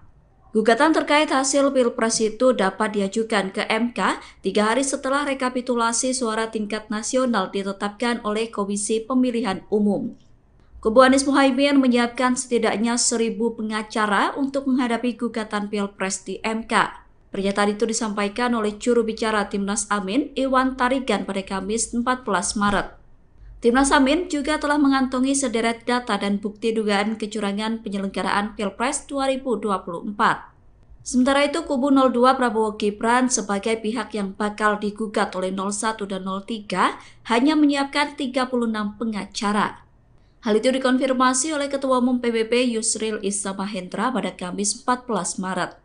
Gugatan terkait hasil Pilpres itu dapat diajukan ke MK 3 hari setelah rekapitulasi suara tingkat nasional ditetapkan oleh Komisi Pemilihan Umum. Kubu Anies Muhaimin menyiapkan setidaknya 1.000 pengacara untuk menghadapi gugatan Pilpres di MK. Pernyataan itu disampaikan oleh juru bicara Timnas Amin, Iwan Tarigan pada Kamis 14 Maret. Timnas Amin juga telah mengantongi sederet data dan bukti dugaan kecurangan penyelenggaraan Pilpres 2024. Sementara itu, kubu 02 Prabowo Gibran sebagai pihak yang bakal digugat oleh 01 dan 03 hanya menyiapkan 36 pengacara. Hal itu dikonfirmasi oleh Ketua Umum PBB Yusril Issa Mahendra pada Kamis 14 Maret.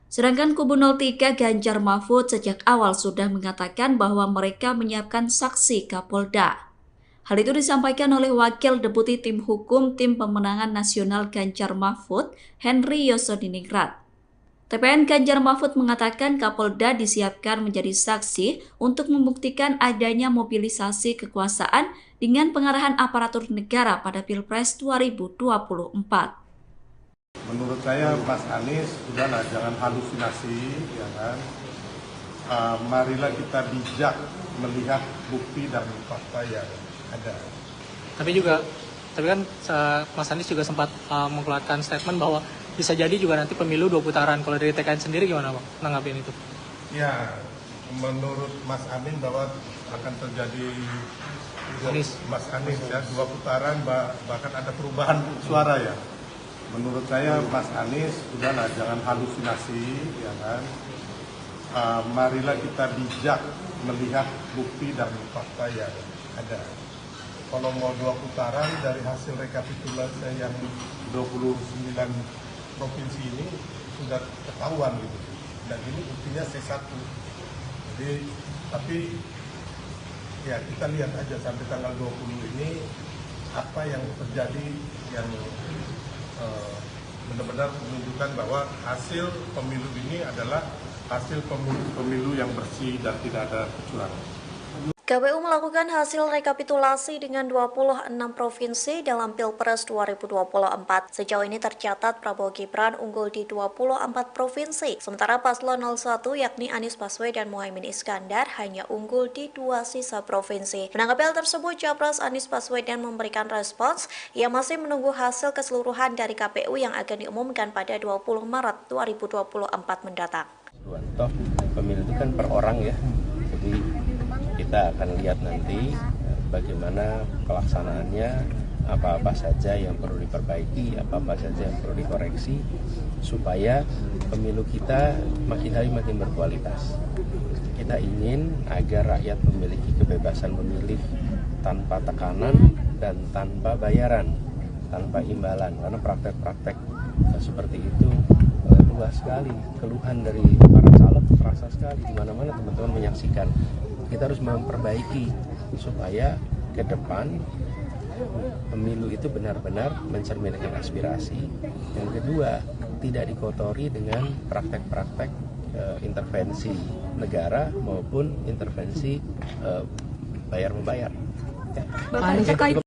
Sedangkan kubu 03 Ganjar Mahfud sejak awal sudah mengatakan bahwa mereka menyiapkan saksi Kapolda. Hal itu disampaikan oleh Wakil Deputi Tim Hukum Tim Pemenangan Nasional Ganjar Mahfud, Henry Yosodiningrat. TPN Ganjar Mahfud mengatakan Kapolda disiapkan menjadi saksi untuk membuktikan adanya mobilisasi kekuasaan dengan pengarahan aparatur negara pada Pilpres 2024. Menurut saya Mas Anies, udahlah jangan halusinasi, ya kan. Marilah kita bijak melihat bukti dan fakta yang ada. Tapi kan Mas Anies juga sempat mengeluarkan statement bahwa bisa jadi juga nanti pemilu 2 putaran. Kalau dari TKN sendiri gimana Bang nanggapin itu? Ya, menurut Mas Amin bahwa akan terjadi Mas Anies ya 2 putaran, bahkan ada perubahan suara ya. Menurut saya Mas Anies, udahlah jangan halusinasi, ya kan. Marilah kita bijak melihat bukti dan fakta yang ada. Kalau mau 2 putaran dari hasil rekapitulasi yang 29 provinsi ini sudah ketahuan gitu. Dan ini buktinya C1. Jadi, tapi ya kita lihat aja sampai tanggal 20 ini apa yang terjadi yang benar-benar menunjukkan bahwa hasil pemilu ini adalah hasil pemilu yang bersih dan tidak ada kecurangan. KPU melakukan hasil rekapitulasi dengan 26 provinsi dalam Pilpres 2024. Sejauh ini tercatat Prabowo Gibran unggul di 24 provinsi, sementara paslon 01 yakni Anies Baswedan Muhaimin Iskandar hanya unggul di 2 sisa provinsi. Menanggapi hal tersebut, Capres Anies Baswedan memberikan respons. Ia masih menunggu hasil keseluruhan dari KPU yang akan diumumkan pada 20 Maret 2024 mendatang. Toh pemilu itu kan per orang ya, jadi kita akan lihat nanti bagaimana pelaksanaannya, apa-apa saja yang perlu diperbaiki, apa-apa saja yang perlu dikoreksi, supaya pemilu kita makin hari makin berkualitas. Kita ingin agar rakyat memiliki kebebasan memilih tanpa tekanan dan tanpa bayaran, tanpa imbalan, karena praktek-praktek seperti itu luas sekali. Keluhan dari para caleg terasa sekali di mana-mana, teman-teman menyaksikan. Kita harus memperbaiki supaya ke depan pemilu itu benar-benar mencerminkan aspirasi. Yang kedua, tidak dikotori dengan praktek-praktek intervensi negara maupun intervensi bayar-membayar.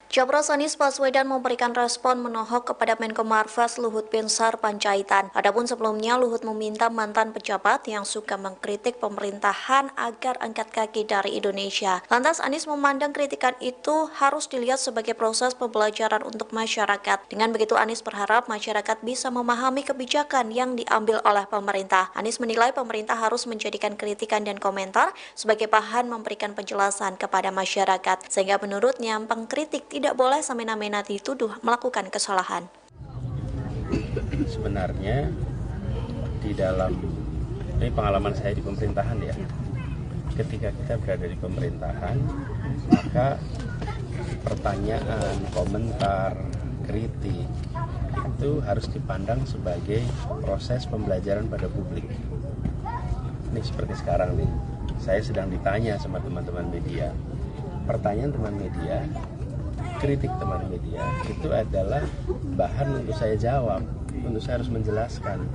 Capres Anies Baswedan memberikan respon menohok kepada Menko Marves Luhut Binsar Panjaitan. Adapun sebelumnya Luhut meminta mantan pejabat yang suka mengkritik pemerintahan agar angkat kaki dari Indonesia. Lantas Anies memandang kritikan itu harus dilihat sebagai proses pembelajaran untuk masyarakat. Dengan begitu Anies berharap masyarakat bisa memahami kebijakan yang diambil oleh pemerintah. Anies menilai pemerintah harus menjadikan kritikan dan komentar sebagai bahan memberikan penjelasan kepada masyarakat. Sehingga menurutnya pengkritik tidak boleh semena-mena dituduh melakukan kesalahan. Sebenarnya di dalam ini pengalaman saya di pemerintahan ya, ketika kita berada di pemerintahan, maka pertanyaan, komentar, kritik itu harus dipandang sebagai proses pembelajaran pada publik. Ini seperti sekarang nih, saya sedang ditanya sama teman-teman media. Pertanyaan teman media, kritik teman media itu adalah bahan untuk saya jawab, untuk saya harus menjelaskan,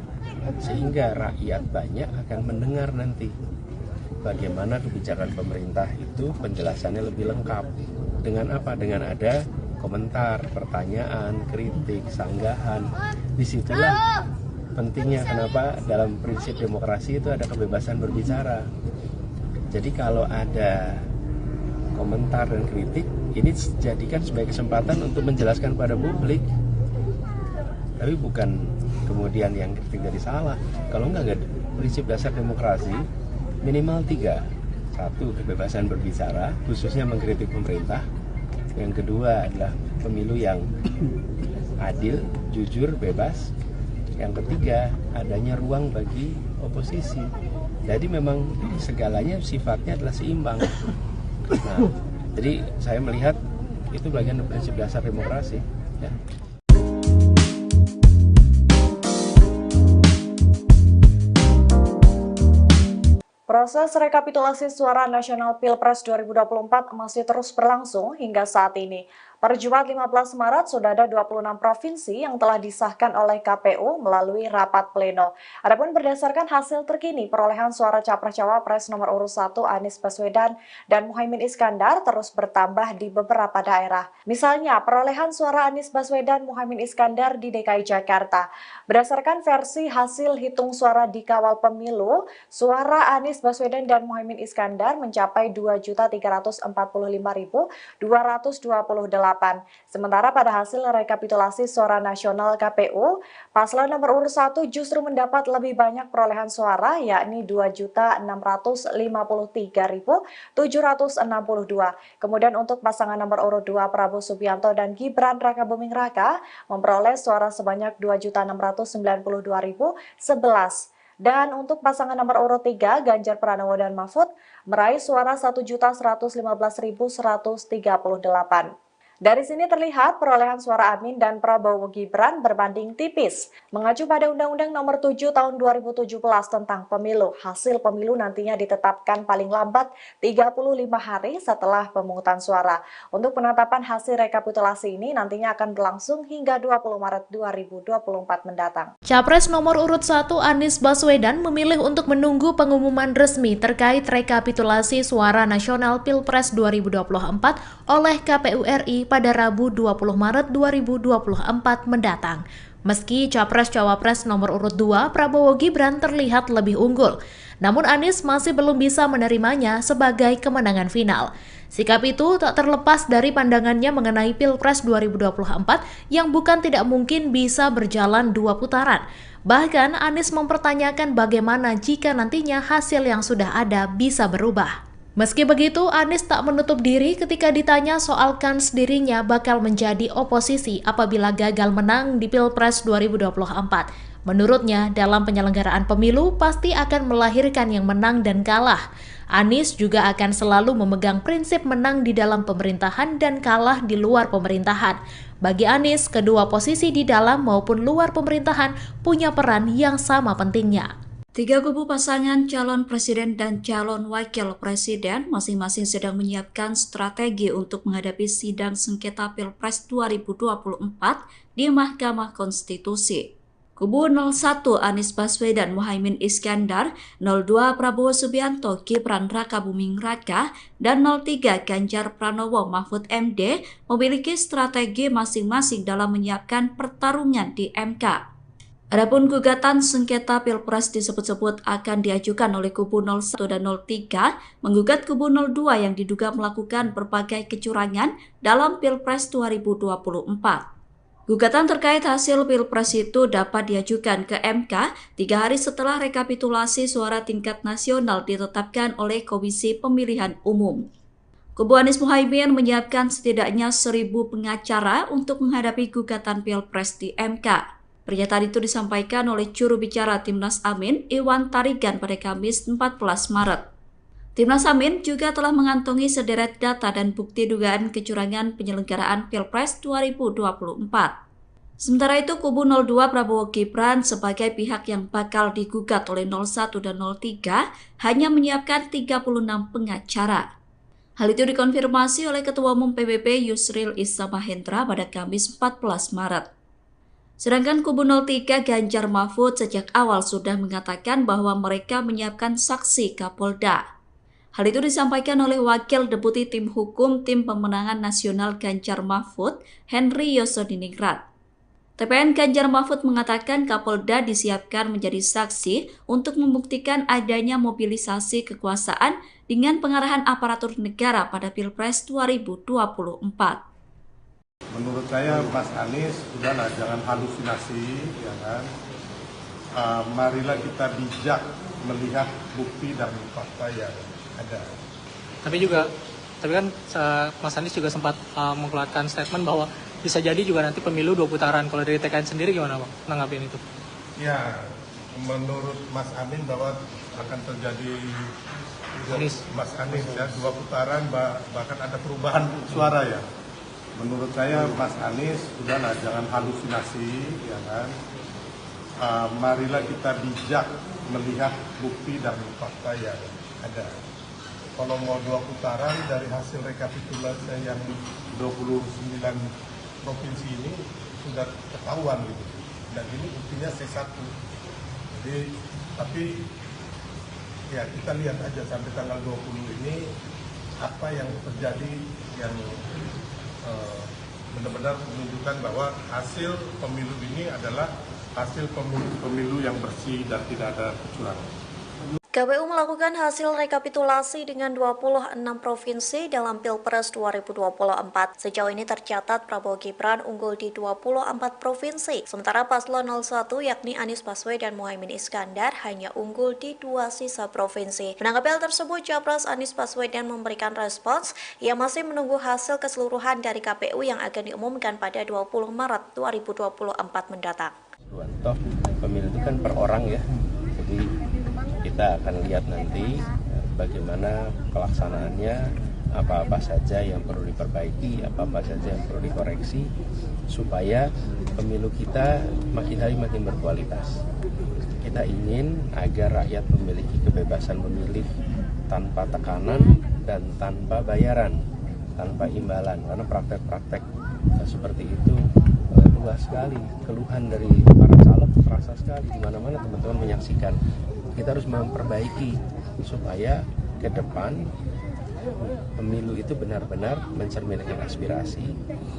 sehingga rakyat banyak akan mendengar nanti bagaimana kebijakan pemerintah itu penjelasannya lebih lengkap. Dengan apa? Dengan ada komentar, pertanyaan, kritik, sanggahan. Disitulah pentingnya kenapa dalam prinsip demokrasi itu ada kebebasan berbicara. Jadi kalau ada komentar dan kritik, ini jadikan sebagai kesempatan untuk menjelaskan pada publik. Tapi bukan kemudian yang kritik jadi salah. Kalau enggak prinsip dasar demokrasi minimal 3. 1, kebebasan berbicara, khususnya mengkritik pemerintah. Yang kedua adalah pemilu yang adil, jujur, bebas. Yang ketiga, adanya ruang bagi oposisi. Jadi memang segalanya sifatnya adalah seimbang. Nah, jadi saya melihat itu bagian dari prinsip dasar demokrasi. Ya. Proses rekapitulasi suara nasional Pilpres 2024 masih terus berlangsung hingga saat ini. Per Jumat 15 Maret, sudah ada 26 provinsi yang telah disahkan oleh KPU melalui rapat pleno. Adapun berdasarkan hasil terkini, perolehan suara Capres-Cawapres nomor urut 1 Anies Baswedan dan Muhaimin Iskandar terus bertambah di beberapa daerah. Misalnya, perolehan suara Anies Baswedan Muhaimin Iskandar di DKI Jakarta. Berdasarkan versi hasil hitung suara di kawal pemilu, suara Anies Baswedan dan Muhaimin Iskandar mencapai 2.345.228. Sementara pada hasil rekapitulasi suara nasional KPU, paslon nomor urut 1 justru mendapat lebih banyak perolehan suara, yakni 2.653.762. Kemudian untuk pasangan nomor urut 2 Prabowo Subianto dan Gibran Rakabuming Raka memperoleh suara sebanyak 2.692.011. Dan untuk pasangan nomor urut 3, Ganjar Pranowo dan Mahfud, meraih suara 1.115.138. Dari sini terlihat perolehan suara Amin dan Prabowo Gibran berbanding tipis. Mengacu pada Undang-Undang Nomor 7 Tahun 2017 tentang Pemilu, hasil pemilu nantinya ditetapkan paling lambat 35 hari setelah pemungutan suara. Untuk penetapan hasil rekapitulasi ini nantinya akan berlangsung hingga 20 Maret 2024 mendatang. Capres nomor urut 1 Anies Baswedan memilih untuk menunggu pengumuman resmi terkait rekapitulasi suara nasional Pilpres 2024 oleh KPU RI pada Rabu 20 Maret 2024 mendatang. Meski Capres-Cawapres nomor urut 2 Prabowo Gibran terlihat lebih unggul, namun Anies masih belum bisa menerimanya sebagai kemenangan final. Sikap itu tak terlepas dari pandangannya mengenai Pilpres 2024 yang bukan tidak mungkin bisa berjalan 2 putaran. Bahkan Anies mempertanyakan bagaimana jika nantinya hasil yang sudah ada bisa berubah. Meski begitu, Anies tak menutup diri ketika ditanya soal kans dirinya bakal menjadi oposisi apabila gagal menang di Pilpres 2024. Menurutnya, dalam penyelenggaraan pemilu pasti akan melahirkan yang menang dan kalah. Anies juga akan selalu memegang prinsip menang di dalam pemerintahan dan kalah di luar pemerintahan. Bagi Anies, kedua posisi di dalam maupun luar pemerintahan punya peran yang sama pentingnya. 3 kubu pasangan calon presiden dan calon wakil presiden masing-masing sedang menyiapkan strategi untuk menghadapi sidang sengketa Pilpres 2024 di Mahkamah Konstitusi. Kubu 01 Anies Baswedan Muhaimin Iskandar, 02 Prabowo Subianto Gibran Rakabuming Raka, dan 03 Ganjar Pranowo Mahfud MD memiliki strategi masing-masing dalam menyiapkan pertarungan di MK. Adapun gugatan sengketa Pilpres disebut-sebut akan diajukan oleh kubu 01 dan 03 menggugat kubu 02 yang diduga melakukan berbagai kecurangan dalam Pilpres 2024. Gugatan terkait hasil Pilpres itu dapat diajukan ke MK 3 hari setelah rekapitulasi suara tingkat nasional ditetapkan oleh Komisi Pemilihan Umum. Kubu Anies Muhaimin menyiapkan setidaknya 1.000 pengacara untuk menghadapi gugatan Pilpres di MK. Pernyataan itu disampaikan oleh juru bicara Timnas Amin, Iwan Tarigan pada Kamis 14 Maret. Timnas Amin juga telah mengantongi sederet data dan bukti dugaan kecurangan penyelenggaraan Pilpres 2024. Sementara itu, kubu 02 Prabowo Gibran sebagai pihak yang bakal digugat oleh 01 dan 03 hanya menyiapkan 36 pengacara. Hal itu dikonfirmasi oleh Ketua Umum PBB Yusril Issa Mahendra pada Kamis 14 Maret. Sedangkan kubu 03 Ganjar Mahfud sejak awal sudah mengatakan bahwa mereka menyiapkan saksi Kapolda. Hal itu disampaikan oleh Wakil Deputi Tim Hukum Tim Pemenangan Nasional Ganjar Mahfud, Henry Yosodiningrat. TPN Ganjar Mahfud mengatakan Kapolda disiapkan menjadi saksi untuk membuktikan adanya mobilisasi kekuasaan dengan pengarahan aparatur negara pada Pilpres 2024. Menurut saya Mas Anies, udahlah jangan halusinasi, ya kan. Marilah kita bijak melihat bukti dan fakta yang ada. Tapi kan Mas Anies juga sempat mengeluarkan statement bahwa bisa jadi juga nanti pemilu 2 putaran. Kalau dari TKN sendiri gimana Bang nanggapin itu? Ya, menurut Mas Amin bahwa akan terjadi Mas Anies ya 2 putaran, bahkan ada perubahan suara ya. Menurut saya Mas Anies udahlah jangan halusinasi, ya kan. Marilah kita bijak melihat bukti dan fakta yang ada. Kalau mau 2 putaran dari hasil rekapitulasi yang 29 provinsi ini sudah ketahuan gitu. Dan ini buktinya C1. Jadi, tapi ya kita lihat aja sampai tanggal 20 ini apa yang terjadi yang benar-benar menunjukkan bahwa hasil pemilu ini adalah hasil pemilu yang bersih dan tidak ada kecurangan. KPU melakukan hasil rekapitulasi dengan 26 provinsi dalam Pilpres 2024. Sejauh ini tercatat Prabowo Gibran unggul di 24 provinsi, sementara paslon 01 yakni Anies Baswedan dan Muhaimin Iskandar hanya unggul di 2 sisa provinsi. Menanggapi hal tersebut, Capres Anies Baswedan memberikan respons yang masih menunggu hasil keseluruhan dari KPU yang akan diumumkan pada 20 Maret 2024 mendatang. Toh pemilu itu kan per orang ya, jadi kita akan lihat nanti bagaimana pelaksanaannya, apa-apa saja yang perlu diperbaiki, apa-apa saja yang perlu dikoreksi, supaya pemilu kita makin hari makin berkualitas. Kita ingin agar rakyat memiliki kebebasan memilih tanpa tekanan dan tanpa bayaran, tanpa imbalan, karena praktek-praktek seperti itu luas sekali. Keluhan dari para caleg terasa sekali di mana-mana, teman-teman menyaksikan. Kita harus memperbaiki supaya ke depan pemilu itu benar-benar mencerminkan aspirasi.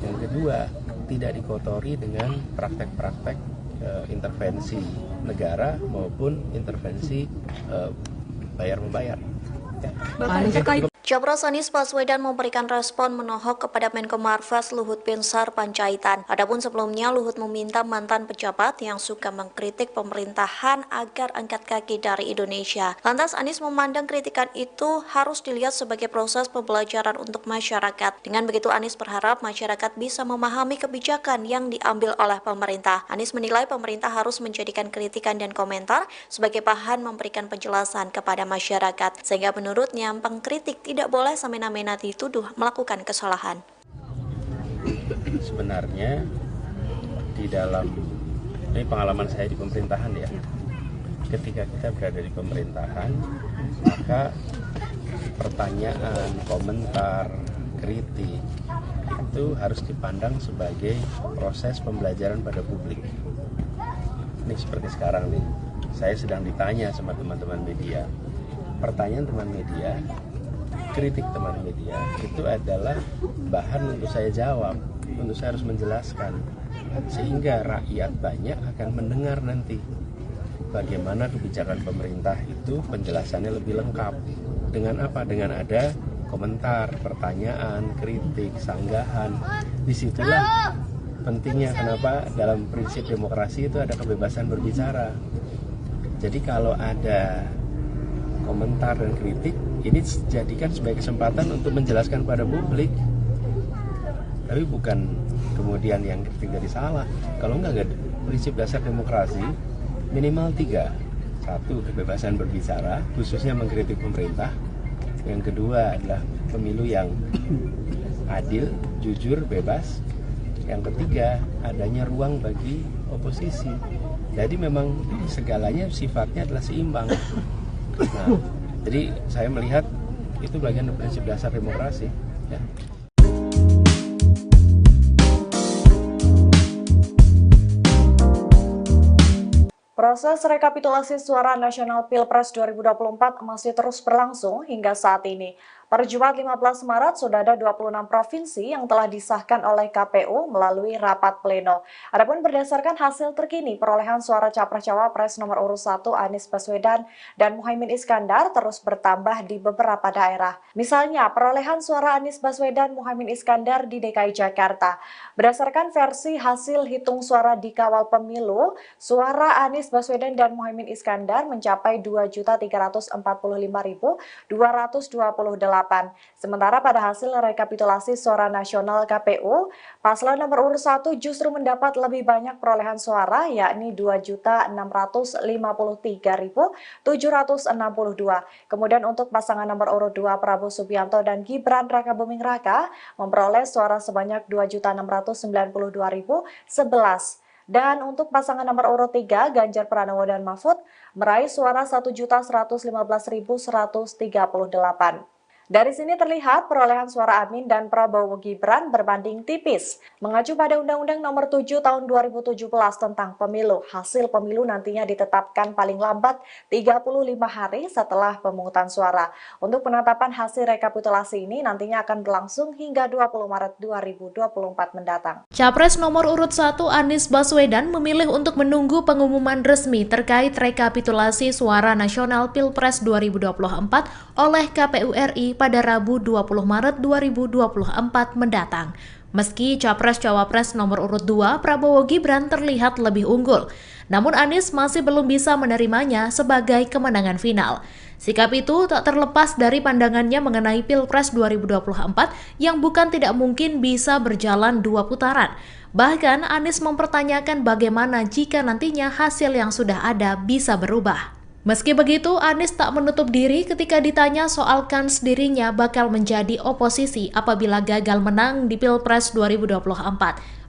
Yang kedua, tidak dikotori dengan praktek-praktek intervensi negara maupun intervensi bayar-membayar. Capres Anies Baswedan memberikan respon menohok kepada Menko Marves Luhut Binsar Panjaitan. Adapun sebelumnya Luhut meminta mantan pejabat yang suka mengkritik pemerintahan agar angkat kaki dari Indonesia. Lantas Anies memandang kritikan itu harus dilihat sebagai proses pembelajaran untuk masyarakat. Dengan begitu Anies berharap masyarakat bisa memahami kebijakan yang diambil oleh pemerintah. Anies menilai pemerintah harus menjadikan kritikan dan komentar sebagai bahan memberikan penjelasan kepada masyarakat. Sehingga menurutnya pengkritik tidak boleh semena-mena dituduh melakukan kesalahan. Sebenarnya di dalam ini pengalaman saya di pemerintahan ya, ketika kita berada di pemerintahan, maka pertanyaan, komentar, kritik itu harus dipandang sebagai proses pembelajaran pada publik. Ini seperti sekarang nih, saya sedang ditanya sama teman-teman media. Pertanyaan teman media, kritik teman media itu adalah bahan untuk saya jawab, untuk saya harus menjelaskan, sehingga rakyat banyak akan mendengar nanti bagaimana kebijakan pemerintah itu penjelasannya lebih lengkap. Dengan apa? Dengan ada komentar, pertanyaan, kritik, sanggahan. Disitulah pentingnya kenapa dalam prinsip demokrasi itu ada kebebasan berbicara. Jadi kalau ada komentar dan kritik, ini dijadikan sebagai kesempatan untuk menjelaskan pada publik, tapi bukan kemudian yang kritik jadi salah. Kalau enggak prinsip dasar demokrasi minimal 3. 1, kebebasan berbicara, khususnya mengkritik pemerintah. Yang kedua adalah pemilu yang adil, jujur, bebas. Yang ketiga, adanya ruang bagi oposisi. Jadi memang segalanya sifatnya adalah seimbang. Nah, jadi saya melihat itu bagian dari prinsip dasar demokrasi. Ya. Proses rekapitulasi suara nasional Pilpres 2024 masih terus berlangsung hingga saat ini. Pada Jumat 15 Maret, sudah ada 26 provinsi yang telah disahkan oleh KPU melalui rapat pleno. Adapun berdasarkan hasil terkini, perolehan suara Capres-Cawapres nomor urut 1 Anies Baswedan dan Muhaimin Iskandar terus bertambah di beberapa daerah. Misalnya, perolehan suara Anies Baswedan Muhaimin Iskandar di DKI Jakarta. Berdasarkan versi hasil hitung suara di kawal pemilu, suara Anies Baswedan dan Muhaimin Iskandar mencapai 2.345.228. Sementara pada hasil rekapitulasi suara nasional KPU, paslon nomor urut 1 justru mendapat lebih banyak perolehan suara, yakni 2.653.762. Kemudian untuk pasangan nomor urut 2 Prabowo Subianto dan Gibran Rakabuming Raka memperoleh suara sebanyak 2.692.011. Dan untuk pasangan nomor urut 3, Ganjar Pranowo dan Mahfud, meraih suara 1.115.138. Dari sini terlihat perolehan suara Amin dan Prabowo Gibran berbanding tipis. Mengacu pada Undang-Undang Nomor 7 Tahun 2017 tentang Pemilu, hasil pemilu nantinya ditetapkan paling lambat 35 hari setelah pemungutan suara. Untuk penetapan hasil rekapitulasi ini nantinya akan berlangsung hingga 20 Maret 2024 mendatang. Capres nomor urut 1 Anies Baswedan memilih untuk menunggu pengumuman resmi terkait rekapitulasi suara nasional Pilpres 2024 oleh KPU RI pada Rabu 20 Maret 2024 mendatang. Meski Capres-Cawapres nomor urut 2 Prabowo Gibran terlihat lebih unggul, namun Anies masih belum bisa menerimanya sebagai kemenangan final. Sikap itu tak terlepas dari pandangannya mengenai Pilpres 2024 yang bukan tidak mungkin bisa berjalan 2 putaran. Bahkan Anies mempertanyakan bagaimana jika nantinya hasil yang sudah ada bisa berubah. Meski begitu, Anies tak menutup diri ketika ditanya soal kans dirinya bakal menjadi oposisi apabila gagal menang di Pilpres 2024.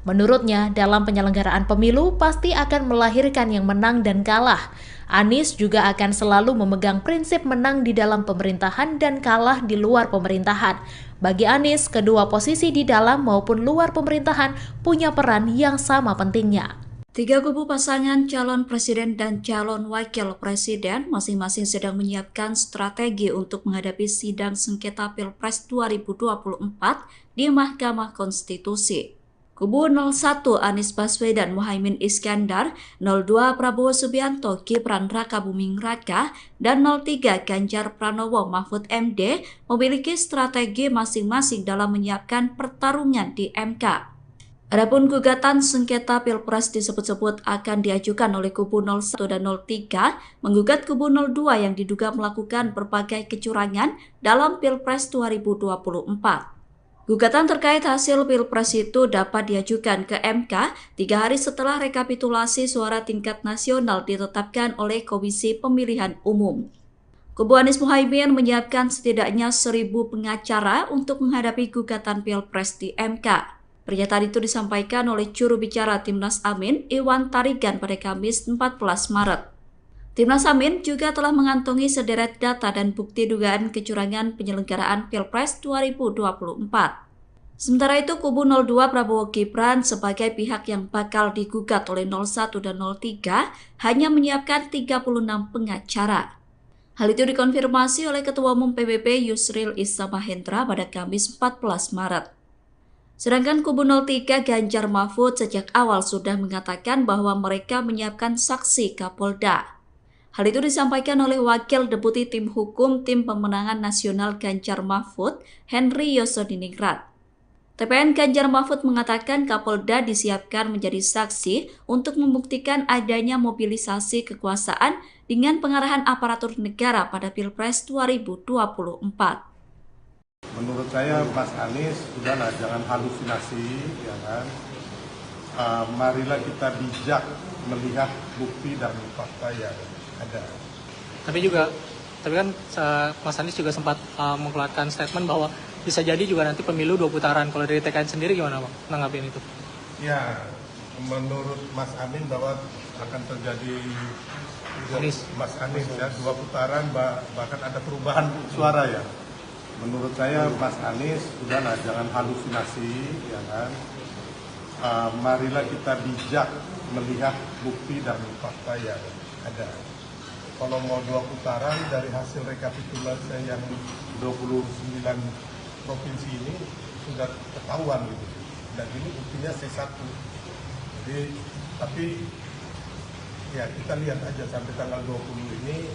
Menurutnya, dalam penyelenggaraan pemilu pasti akan melahirkan yang menang dan kalah. Anies juga akan selalu memegang prinsip menang di dalam pemerintahan dan kalah di luar pemerintahan. Bagi Anies, kedua posisi di dalam maupun luar pemerintahan punya peran yang sama pentingnya. Tiga kubu pasangan calon presiden dan calon wakil presiden masing-masing sedang menyiapkan strategi untuk menghadapi sidang sengketa Pilpres 2024 di Mahkamah Konstitusi. Kubu 01 Anies Baswedan Muhaimin Iskandar, 02 Prabowo Subianto Gibran Rakabuming Raka, dan 03 Ganjar Pranowo Mahfud MD memiliki strategi masing-masing dalam menyiapkan pertarungan di MK. Adapun gugatan sengketa Pilpres disebut-sebut akan diajukan oleh kubu 01 dan 03 menggugat kubu 02 yang diduga melakukan berbagai kecurangan dalam Pilpres 2024. Gugatan terkait hasil Pilpres itu dapat diajukan ke MK 3 hari setelah rekapitulasi suara tingkat nasional ditetapkan oleh Komisi Pemilihan Umum. Kubu Anies Muhaimin menyiapkan setidaknya 1.000 pengacara untuk menghadapi gugatan Pilpres di MK. Pernyataan itu disampaikan oleh juru bicara Timnas Amin, Iwan Tarigan pada Kamis 14 Maret. Timnas Amin juga telah mengantongi sederet data dan bukti dugaan kecurangan penyelenggaraan Pilpres 2024. Sementara itu, kubu 02 Prabowo Gibran sebagai pihak yang bakal digugat oleh 01 dan 03 hanya menyiapkan 36 pengacara. Hal itu dikonfirmasi oleh Ketua Umum PBB Yusril Issa Mahendra pada Kamis 14 Maret. Sedangkan kubu 03 Ganjar Mahfud sejak awal sudah mengatakan bahwa mereka menyiapkan saksi Kapolda. Hal itu disampaikan oleh Wakil Deputi Tim Hukum Tim Pemenangan Nasional Ganjar Mahfud, Henry Yosodiningrat. TPN Ganjar Mahfud mengatakan Kapolda disiapkan menjadi saksi untuk membuktikan adanya mobilisasi kekuasaan dengan pengarahan aparatur negara pada Pilpres 2024. Menurut saya Mas Anies, udahlah jangan halusinasi, ya kan. Marilah kita bijak melihat bukti dan fakta yang ada. Tapi kan Mas Anies juga sempat mengeluarkan statement bahwa bisa jadi juga nanti pemilu 2 putaran. Kalau dari TKN sendiri gimana Bang nanggapin itu? Ya, menurut Mas Amin bahwa akan terjadi Mas Anies ya, 2 putaran bahkan ada perubahan suara ya. Menurut saya Mas Anies udahlah, jangan halusinasi ya kan. Marilah kita bijak melihat bukti dan fakta yang ada. Kalau mau 2 putaran dari hasil rekapitulasi yang 29 provinsi ini sudah ketahuan gitu. Dan ini buktinya C1. Jadi, tapi ya kita lihat aja sampai tanggal 20 ini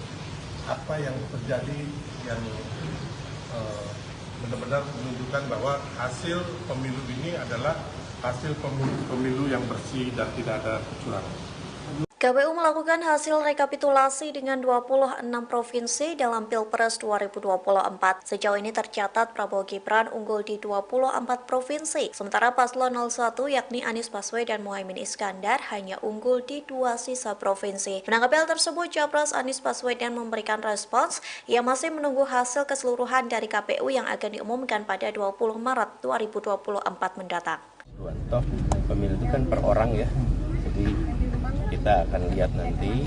apa yang terjadi yang benar-benar menunjukkan bahwa hasil pemilu ini adalah hasil pemilu yang bersih dan tidak ada kecurangan. KPU melakukan hasil rekapitulasi dengan 26 provinsi dalam Pilpres 2024. Sejauh ini tercatat Prabowo Gibran unggul di 24 provinsi, sementara paslon 01 yakni Anies Baswedan dan Muhaimin Iskandar hanya unggul di 2 sisa provinsi. Menanggapi hal tersebut, Capres Anies Baswedan memberikan respons yang masih menunggu hasil keseluruhan dari KPU yang akan diumumkan pada 20 Maret 2024 mendatang. Toh pemilu itu kan per orang ya, jadi kita akan lihat nanti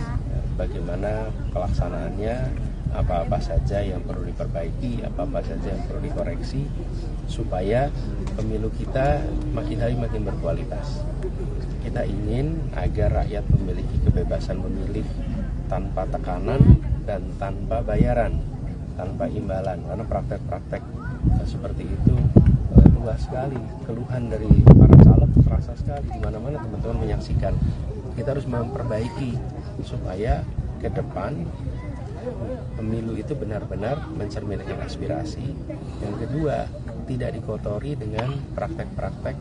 bagaimana pelaksanaannya, apa-apa saja yang perlu diperbaiki, apa-apa saja yang perlu dikoreksi, supaya pemilu kita makin hari makin berkualitas. Kita ingin agar rakyat memiliki kebebasan memilih tanpa tekanan dan tanpa bayaran, tanpa imbalan, karena praktek-praktek seperti itu luas sekali. Keluhan dari para caleg terasa sekali di mana-mana, teman-teman menyaksikan. Kita harus memperbaiki supaya ke depan pemilu itu benar-benar mencerminkan aspirasi. Yang kedua, tidak dikotori dengan praktek-praktek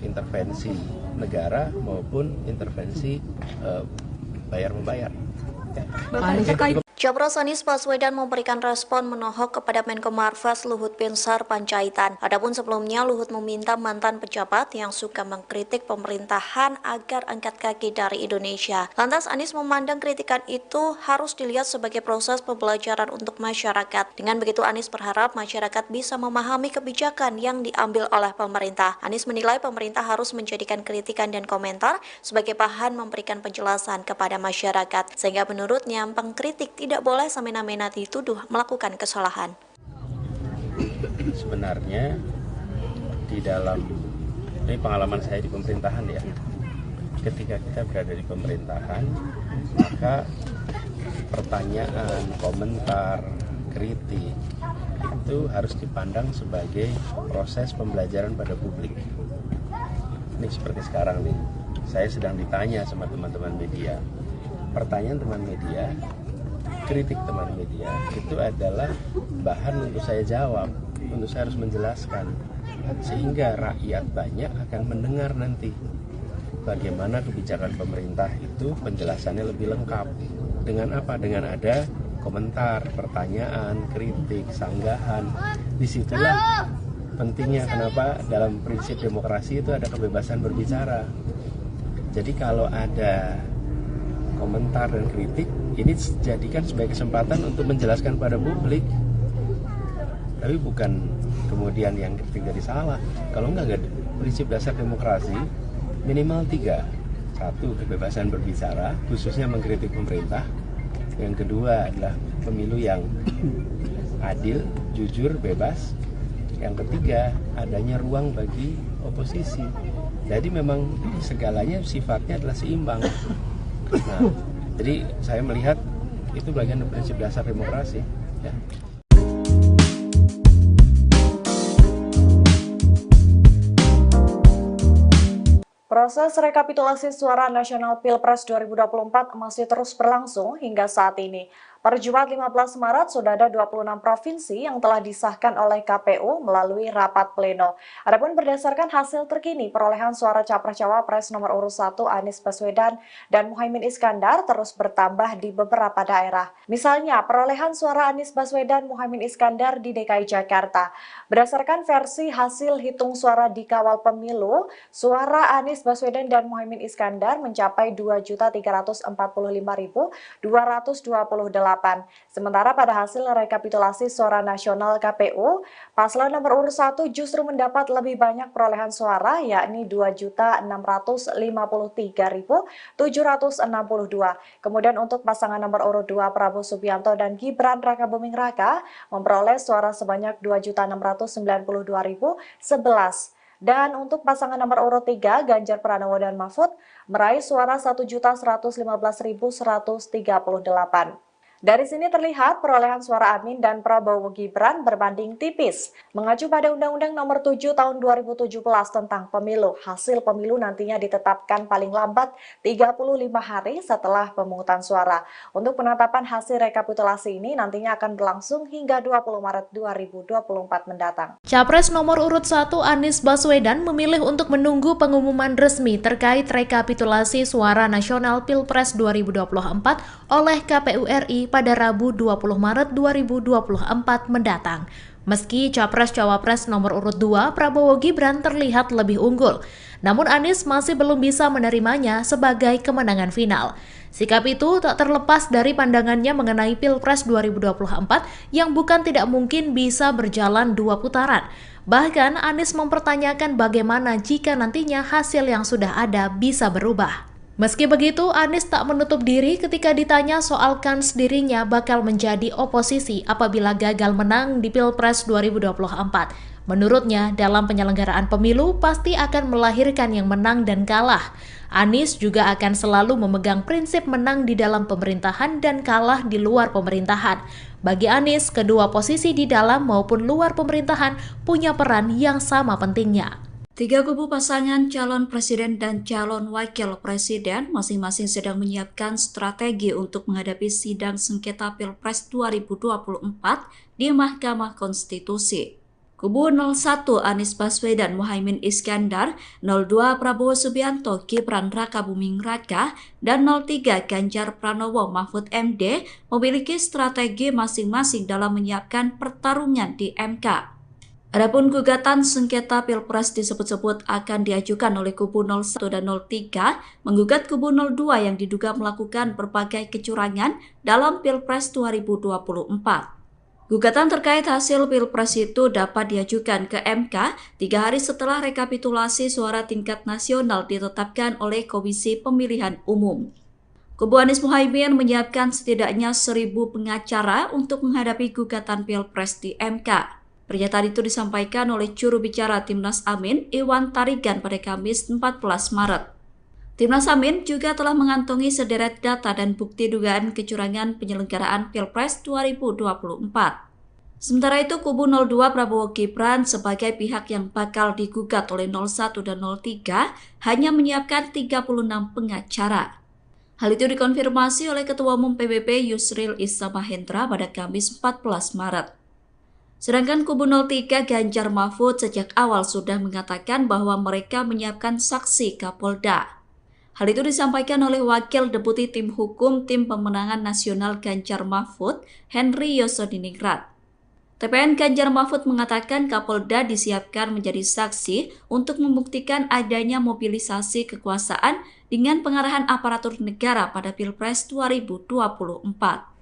intervensi negara maupun intervensi bayar-membayar. Capres Anies Baswedan memberikan respon menohok kepada Menko Marves Luhut Binsar Panjaitan. Adapun sebelumnya Luhut meminta mantan pejabat yang suka mengkritik pemerintahan agar angkat kaki dari Indonesia. Lantas Anies memandang kritikan itu harus dilihat sebagai proses pembelajaran untuk masyarakat. Dengan begitu Anies berharap masyarakat bisa memahami kebijakan yang diambil oleh pemerintah. Anies menilai pemerintah harus menjadikan kritikan dan komentar sebagai bahan memberikan penjelasan kepada masyarakat. Sehingga menurutnya pengkritik tidak boleh semena-mena dituduh melakukan kesalahan. Sebenarnya di dalam, ini pengalaman saya di pemerintahan ya, ketika kita berada di pemerintahan, maka pertanyaan, komentar, kritik itu harus dipandang sebagai proses pembelajaran pada publik. Ini seperti sekarang nih, saya sedang ditanya sama teman-teman media. Pertanyaan teman media, kritik teman media itu adalah bahan untuk saya jawab, untuk saya harus menjelaskan, sehingga rakyat banyak akan mendengar nanti bagaimana kebijakan pemerintah itu penjelasannya lebih lengkap. Dengan apa? Dengan ada komentar, pertanyaan, kritik, sanggahan. Disitulah pentingnya kenapa dalam prinsip demokrasi itu ada kebebasan berbicara. Jadi kalau ada komentar dan kritik, ini dijadikan sebagai kesempatan untuk menjelaskan pada publik, tapi bukan kemudian yang kritik jadi salah. Kalau enggak, prinsip dasar demokrasi minimal 3. 1, kebebasan berbicara, khususnya mengkritik pemerintah. Yang kedua adalah pemilu yang adil, jujur, bebas. Yang ketiga, adanya ruang bagi oposisi. Jadi memang segalanya sifatnya adalah seimbang. Nah, jadi saya melihat itu bagian dari prinsip dasar demokrasi. Ya. Proses rekapitulasi suara nasional Pilpres 2024 masih terus berlangsung hingga saat ini. Pada Jumat 15 Maret, sudah ada 26 provinsi yang telah disahkan oleh KPU melalui rapat pleno. Adapun berdasarkan hasil terkini, perolehan suara Capres-Cawapres nomor urut 1 Anies Baswedan dan Muhaimin Iskandar terus bertambah di beberapa daerah. Misalnya, perolehan suara Anies Baswedan Muhaimin Iskandar di DKI Jakarta. Berdasarkan versi hasil hitung suara di kawal pemilu, suara Anies Baswedan dan Muhaimin Iskandar mencapai 2.345.228 Sementara pada hasil rekapitulasi suara nasional KPU, paslon nomor urut 1 justru mendapat lebih banyak perolehan suara, yakni 2.653.762. Kemudian untuk pasangan nomor urut 2 Prabowo Subianto dan Gibran Rakabuming Raka memperoleh suara sebanyak 2.692.011. Dan untuk pasangan nomor urut 3, Ganjar Pranowo dan Mahfud, meraih suara 1.115.138. Dari sini terlihat perolehan suara Amin dan Prabowo Gibran berbanding tipis. Mengacu pada Undang-Undang Nomor 7 Tahun 2017 tentang Pemilu, hasil pemilu nantinya ditetapkan paling lambat 35 hari setelah pemungutan suara. Untuk penetapan hasil rekapitulasi ini nantinya akan berlangsung hingga 20 Maret 2024 mendatang. Capres nomor urut 1 Anies Baswedan memilih untuk menunggu pengumuman resmi terkait rekapitulasi suara nasional Pilpres 2024 oleh KPU RI pada Rabu 20 Maret 2024 mendatang. Meski Capres-Cawapres nomor urut 2 Prabowo Gibran terlihat lebih unggul, namun Anies masih belum bisa menerimanya sebagai kemenangan final. Sikap itu tak terlepas dari pandangannya mengenai Pilpres 2024 yang bukan tidak mungkin bisa berjalan 2 putaran. Bahkan Anies mempertanyakan bagaimana jika nantinya hasil yang sudah ada bisa berubah. Meski begitu, Anies tak menutup diri ketika ditanya soal kans dirinya bakal menjadi oposisi apabila gagal menang di Pilpres 2024. Menurutnya, dalam penyelenggaraan pemilu pasti akan melahirkan yang menang dan kalah. Anies juga akan selalu memegang prinsip menang di dalam pemerintahan dan kalah di luar pemerintahan. Bagi Anies, kedua posisi di dalam maupun luar pemerintahan punya peran yang sama pentingnya. Tiga kubu pasangan calon presiden dan calon wakil presiden masing-masing sedang menyiapkan strategi untuk menghadapi sidang sengketa Pilpres 2024 di Mahkamah Konstitusi. Kubu 01 Anies Baswedan Muhaimin Iskandar, 02 Prabowo Subianto Gibran Rakabuming Raka, dan 03 Ganjar Pranowo Mahfud MD memiliki strategi masing-masing dalam menyiapkan pertarungan di MK. Adapun gugatan sengketa Pilpres disebut-sebut akan diajukan oleh kubu 01 dan 03 menggugat kubu 02 yang diduga melakukan berbagai kecurangan dalam Pilpres 2024. Gugatan terkait hasil Pilpres itu dapat diajukan ke MK 3 hari setelah rekapitulasi suara tingkat nasional ditetapkan oleh Komisi Pemilihan Umum. Kubu Anies Muhaimin menyiapkan setidaknya 1.000 pengacara untuk menghadapi gugatan Pilpres di MK. Pernyataan itu disampaikan oleh juru bicara Timnas Amin, Iwan Tarigan pada Kamis 14 Maret. Timnas Amin juga telah mengantongi sederet data dan bukti dugaan kecurangan penyelenggaraan Pilpres 2024. Sementara itu, kubu 02 Prabowo Gibran sebagai pihak yang bakal digugat oleh 01 dan 03 hanya menyiapkan 36 pengacara. Hal itu dikonfirmasi oleh Ketua Umum PBB Yusril Issa Mahendra pada Kamis 14 Maret. Sedangkan kubu 03 Ganjar Mahfud sejak awal sudah mengatakan bahwa mereka menyiapkan saksi Kapolda. Hal itu disampaikan oleh Wakil Deputi Tim Hukum Tim Pemenangan Nasional Ganjar Mahfud, Henry Yosodiningrat. TPN Ganjar Mahfud mengatakan Kapolda disiapkan menjadi saksi untuk membuktikan adanya mobilisasi kekuasaan dengan pengarahan aparatur negara pada Pilpres 2024.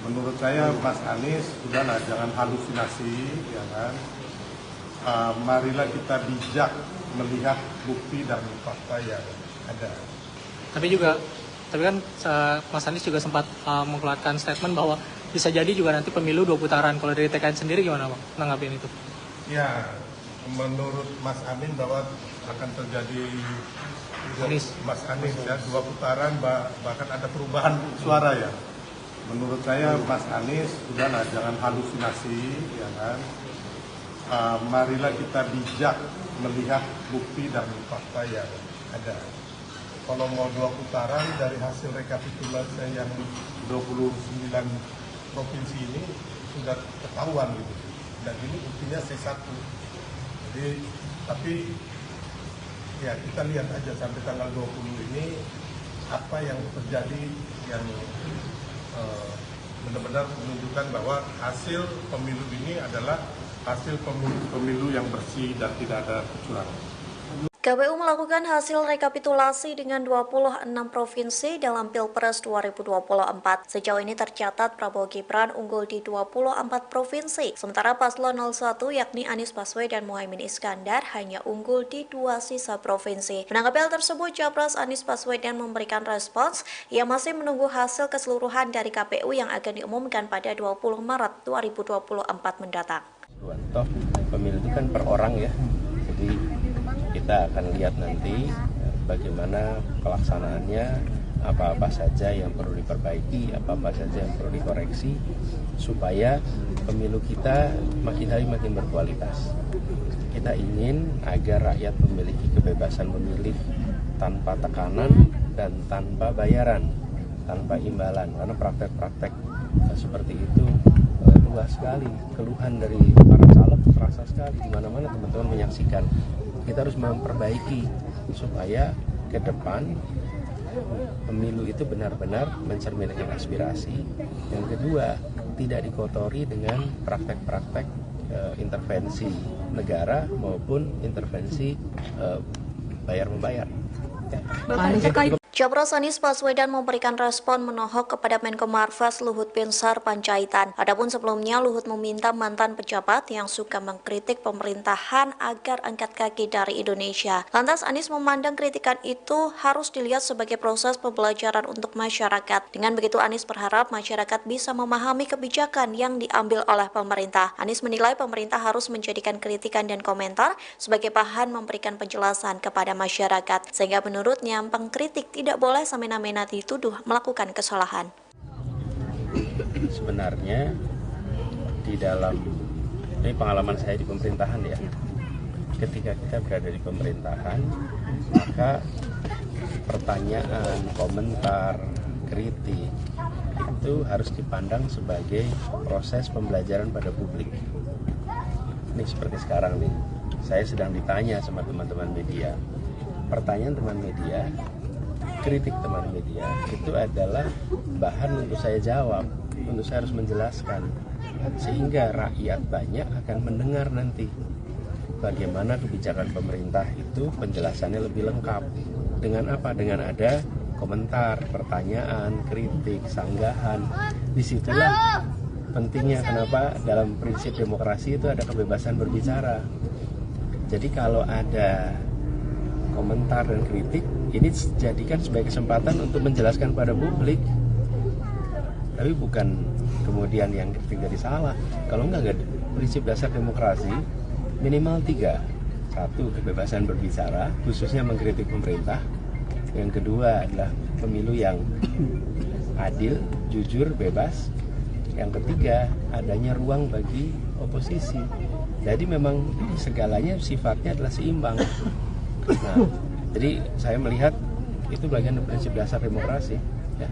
Menurut saya Mas Anies, udahlah jangan halusinasi, ya kan. Marilah kita bijak melihat bukti dan fakta yang ada. Tapi kan Mas Anies juga sempat mengeluarkan statement bahwa bisa jadi juga nanti pemilu 2 putaran. Kalau dari TKN sendiri gimana Bang nanggapin itu? Ya, menurut Mas Amin bahwa akan terjadi Mas Anies ya 2 putaran, bahkan ada perubahan suara ya. Menurut saya Mas Anies, udahlah jangan halusinasi, ya kan. Marilah kita bijak melihat bukti dan fakta yang ada. Kalau mau 2 putaran dari hasil rekapitulasi yang 29 provinsi ini sudah ketahuan gitu. Dan ini buktinya C1. Jadi, tapi ya kita lihat aja sampai tanggal 20 ini apa yang terjadi yang benar-benar menunjukkan bahwa hasil pemilu ini adalah hasil pemilu yang bersih dan tidak ada kecurangan. KPU melakukan hasil rekapitulasi dengan 26 provinsi dalam Pilpres 2024. Sejauh ini tercatat Prabowo Gibran unggul di 24 provinsi, sementara paslon 01 yakni Anies Baswedan dan Muhaimin Iskandar hanya unggul di 2 sisa provinsi. Menanggapi hal tersebut, Capres Anies Baswedan memberikan respons yang masih menunggu hasil keseluruhan dari KPU yang akan diumumkan pada 20 Maret 2024 mendatang. Toh pemilu itu kan per orang ya, jadi kita akan lihat nanti bagaimana pelaksanaannya, apa-apa saja yang perlu diperbaiki, apa-apa saja yang perlu dikoreksi, supaya pemilu kita makin hari makin berkualitas. Kita ingin agar rakyat memiliki kebebasan memilih tanpa tekanan dan tanpa bayaran, tanpa imbalan, karena praktek-praktek seperti itu luas sekali. Keluhan dari para caleg terasa sekali di mana-mana teman-teman menyaksikan. Kita harus memperbaiki supaya ke depan pemilu itu benar-benar mencerminkan aspirasi. Yang kedua, tidak dikotori dengan praktek-praktek intervensi negara maupun intervensi bayar-membayar. Capres Anies Baswedan memberikan respon menohok kepada Menko Marves Luhut Binsar Panjaitan. Adapun sebelumnya Luhut meminta mantan pejabat yang suka mengkritik pemerintahan agar angkat kaki dari Indonesia. Lantas Anies memandang kritikan itu harus dilihat sebagai proses pembelajaran untuk masyarakat. Dengan begitu Anies berharap masyarakat bisa memahami kebijakan yang diambil oleh pemerintah. Anies menilai pemerintah harus menjadikan kritikan dan komentar sebagai bahan memberikan penjelasan kepada masyarakat. Sehingga menurutnya pengkritik tidak boleh semena-mena dituduh melakukan kesalahan. Sebenarnya di dalam, ini pengalaman saya di pemerintahan ya, ketika kita berada di pemerintahan, maka pertanyaan, komentar, kritik itu harus dipandang sebagai proses pembelajaran pada publik. Ini seperti sekarang nih, saya sedang ditanya sama teman-teman media. Pertanyaan teman media, kritik teman media itu adalah bahan untuk saya jawab, untuk saya harus menjelaskan, sehingga rakyat banyak akan mendengar nanti bagaimana kebijakan pemerintah itu penjelasannya lebih lengkap. Dengan apa? Dengan ada komentar, pertanyaan, kritik, sanggahan. Disitulah pentingnya kenapa dalam prinsip demokrasi itu ada kebebasan berbicara. Jadi kalau ada komentar dan kritik, ini dijadikan sebagai kesempatan untuk menjelaskan pada publik, tapi bukan kemudian yang kritik jadi salah. Kalau enggak, prinsip dasar demokrasi minimal 3. 1, kebebasan berbicara, khususnya mengkritik pemerintah. Yang kedua adalah pemilu yang adil, jujur, bebas. Yang ketiga, adanya ruang bagi oposisi. Jadi memang segalanya sifatnya adalah seimbang. Nah, jadi saya melihat itu bagian dari prinsip dasar demokrasi. Ya.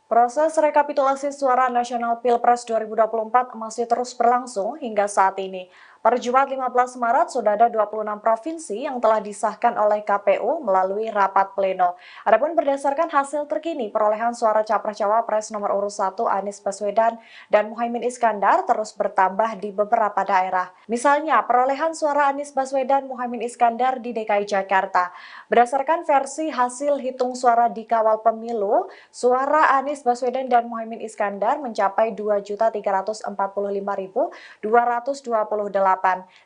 Proses rekapitulasi suara nasional Pilpres 2024 masih terus berlangsung hingga saat ini. Per Jumat 15 Maret sudah ada 26 provinsi yang telah disahkan oleh KPU melalui rapat pleno. Adapun berdasarkan hasil terkini perolehan suara Capres-Cawapres nomor urut 1 Anies Baswedan dan Muhaimin Iskandar terus bertambah di beberapa daerah. Misalnya perolehan suara Anies Baswedan Muhaimin Iskandar di DKI Jakarta. Berdasarkan versi hasil hitung suara di Kawal Pemilu, suara Anies Baswedan dan Muhaimin Iskandar mencapai 2.345.228.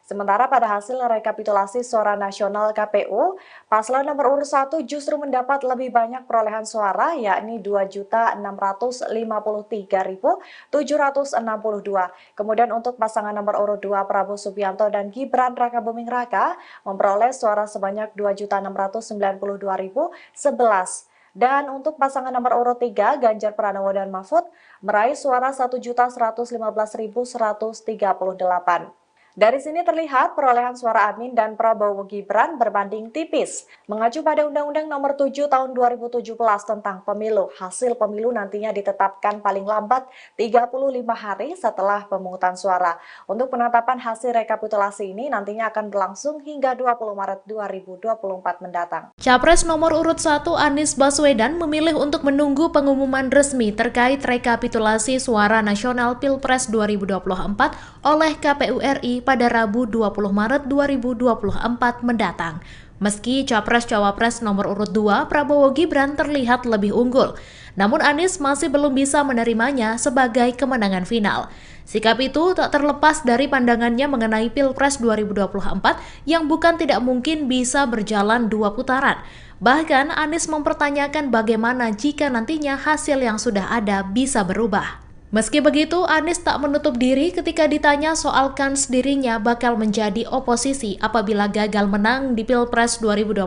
Sementara pada hasil rekapitulasi suara nasional KPU, paslon nomor urut 1 justru mendapat lebih banyak perolehan suara, yakni 2.653.762. Kemudian untuk pasangan nomor urut 2 Prabowo Subianto dan Gibran Rakabuming Raka memperoleh suara sebanyak 2.692.011. Dan untuk pasangan nomor urut 3, Ganjar Pranowo dan Mahfud, meraih suara 1.115.138. Dari sini terlihat perolehan suara Amin dan Prabowo Gibran berbanding tipis. Mengacu pada Undang-Undang Nomor 7 Tahun 2017 tentang Pemilu, hasil pemilu nantinya ditetapkan paling lambat 35 hari setelah pemungutan suara. Untuk penetapan hasil rekapitulasi ini nantinya akan berlangsung hingga 20 Maret 2024 mendatang. Capres nomor urut 1 Anies Baswedan memilih untuk menunggu pengumuman resmi terkait rekapitulasi suara nasional Pilpres 2024 oleh KPU RI pada Rabu 20 Maret 2024 mendatang. Meski Capres-Cawapres nomor urut 2 Prabowo Gibran terlihat lebih unggul, namun Anies masih belum bisa menerimanya sebagai kemenangan final. Sikap itu tak terlepas dari pandangannya mengenai Pilpres 2024 yang bukan tidak mungkin bisa berjalan 2 putaran. Bahkan Anies mempertanyakan bagaimana jika nantinya hasil yang sudah ada bisa berubah. Meski begitu, Anies tak menutup diri ketika ditanya soal kans dirinya bakal menjadi oposisi apabila gagal menang di Pilpres 2024.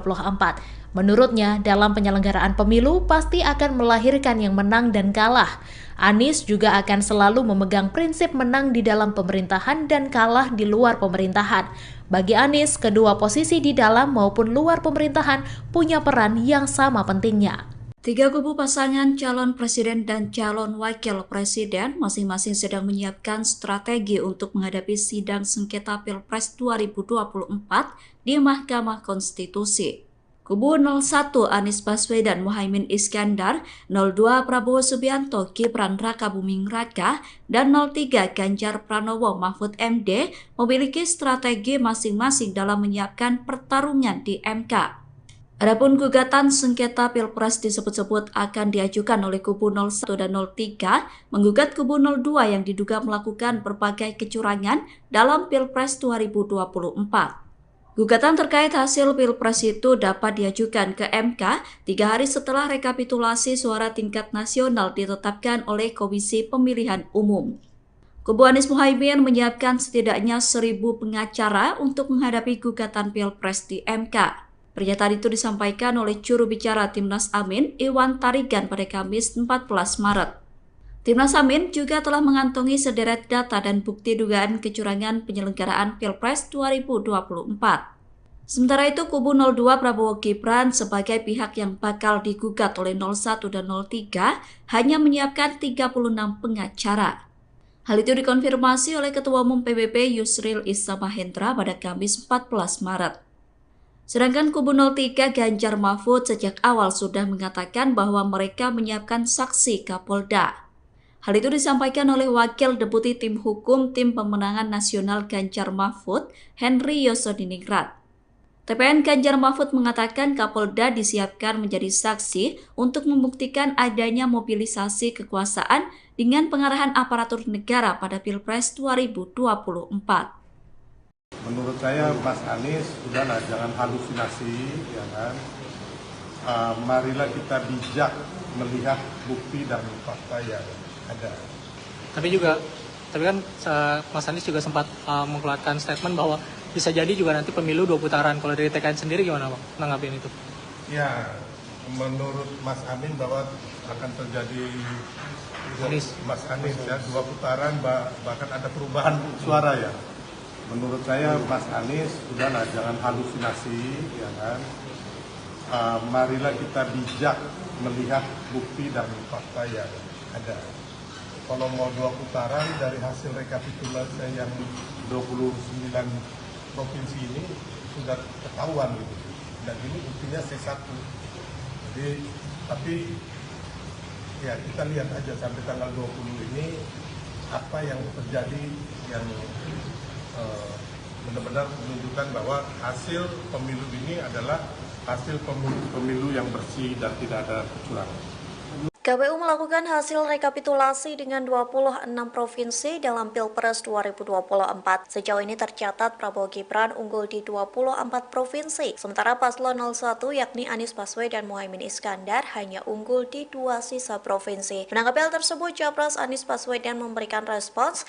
Menurutnya, dalam penyelenggaraan pemilu pasti akan melahirkan yang menang dan kalah. Anies juga akan selalu memegang prinsip menang di dalam pemerintahan dan kalah di luar pemerintahan. Bagi Anies, kedua posisi di dalam maupun luar pemerintahan punya peran yang sama pentingnya. Tiga kubu pasangan calon presiden dan calon wakil presiden masing-masing sedang menyiapkan strategi untuk menghadapi sidang sengketa Pilpres 2024 di Mahkamah Konstitusi. Kubu 01 Anies Baswedan Muhaimin Iskandar, 02 Prabowo Subianto Gibran Rakabuming Raka, dan 03 Ganjar Pranowo Mahfud MD memiliki strategi masing-masing dalam menyiapkan pertarungan di MK. Adapun gugatan sengketa Pilpres disebut-sebut akan diajukan oleh kubu 01 dan 03 menggugat kubu 02 yang diduga melakukan berbagai kecurangan dalam Pilpres 2024. Gugatan terkait hasil Pilpres itu dapat diajukan ke MK 3 hari setelah rekapitulasi suara tingkat nasional ditetapkan oleh Komisi Pemilihan Umum. Kubu Anies Muhaimin menyiapkan setidaknya 1.000 pengacara untuk menghadapi gugatan Pilpres di MK. Pernyataan itu disampaikan oleh juru bicara Timnas Amin, Iwan Tarigan pada Kamis 14 Maret. Timnas Amin juga telah mengantongi sederet data dan bukti dugaan kecurangan penyelenggaraan Pilpres 2024. Sementara itu, kubu 02 Prabowo Gibran sebagai pihak yang bakal digugat oleh 01 dan 03 hanya menyiapkan 36 pengacara. Hal itu dikonfirmasi oleh Ketua Umum PBB Yusril Issa Mahendra pada Kamis 14 Maret. Sedangkan kubu 03 Ganjar Mahfud sejak awal sudah mengatakan bahwa mereka menyiapkan saksi Kapolda. Hal itu disampaikan oleh Wakil Deputi Tim Hukum Tim Pemenangan Nasional Ganjar Mahfud, Henry Yosodiningrat. TPN Ganjar Mahfud mengatakan Kapolda disiapkan menjadi saksi untuk membuktikan adanya mobilisasi kekuasaan dengan pengarahan aparatur negara pada Pilpres 2024. Menurut saya Mas Anies, udahlah jangan halusinasi, ya kan. Marilah kita bijak melihat bukti dan fakta yang ada. Tapi kan Mas Anies juga sempat mengeluarkan statement bahwa bisa jadi juga nanti pemilu 2 putaran. Kalau dari TKN sendiri gimana Bang nanggapin itu? Ya, menurut Mas Amin bahwa akan terjadi Mas Anies ya 2 putaran, bahkan ada perubahan suara ya. Menurut saya Mas Anies, udahlah jangan halusinasi, ya kan. Marilah kita bijak melihat bukti dan fakta yang ada. Kalau mau 2 putaran dari hasil rekapitulasi yang 29 provinsi ini sudah ketahuan gitu. Dan ini buktinya C1. Jadi, tapi ya kita lihat aja sampai tanggal 20 ini apa yang terjadi yang benar-benar menunjukkan bahwa hasil pemilu ini adalah hasil pemilu yang bersih dan tidak ada kecurangan. KPU melakukan hasil rekapitulasi dengan 26 provinsi dalam Pilpres 2024. Sejauh ini tercatat Prabowo Gibran unggul di 24 provinsi, sementara paslon 01 yakni Anies Baswedan dan Muhaimin Iskandar hanya unggul di 2 sisa provinsi. Menanggapi hal tersebut, Capres Anies Baswedan memberikan respons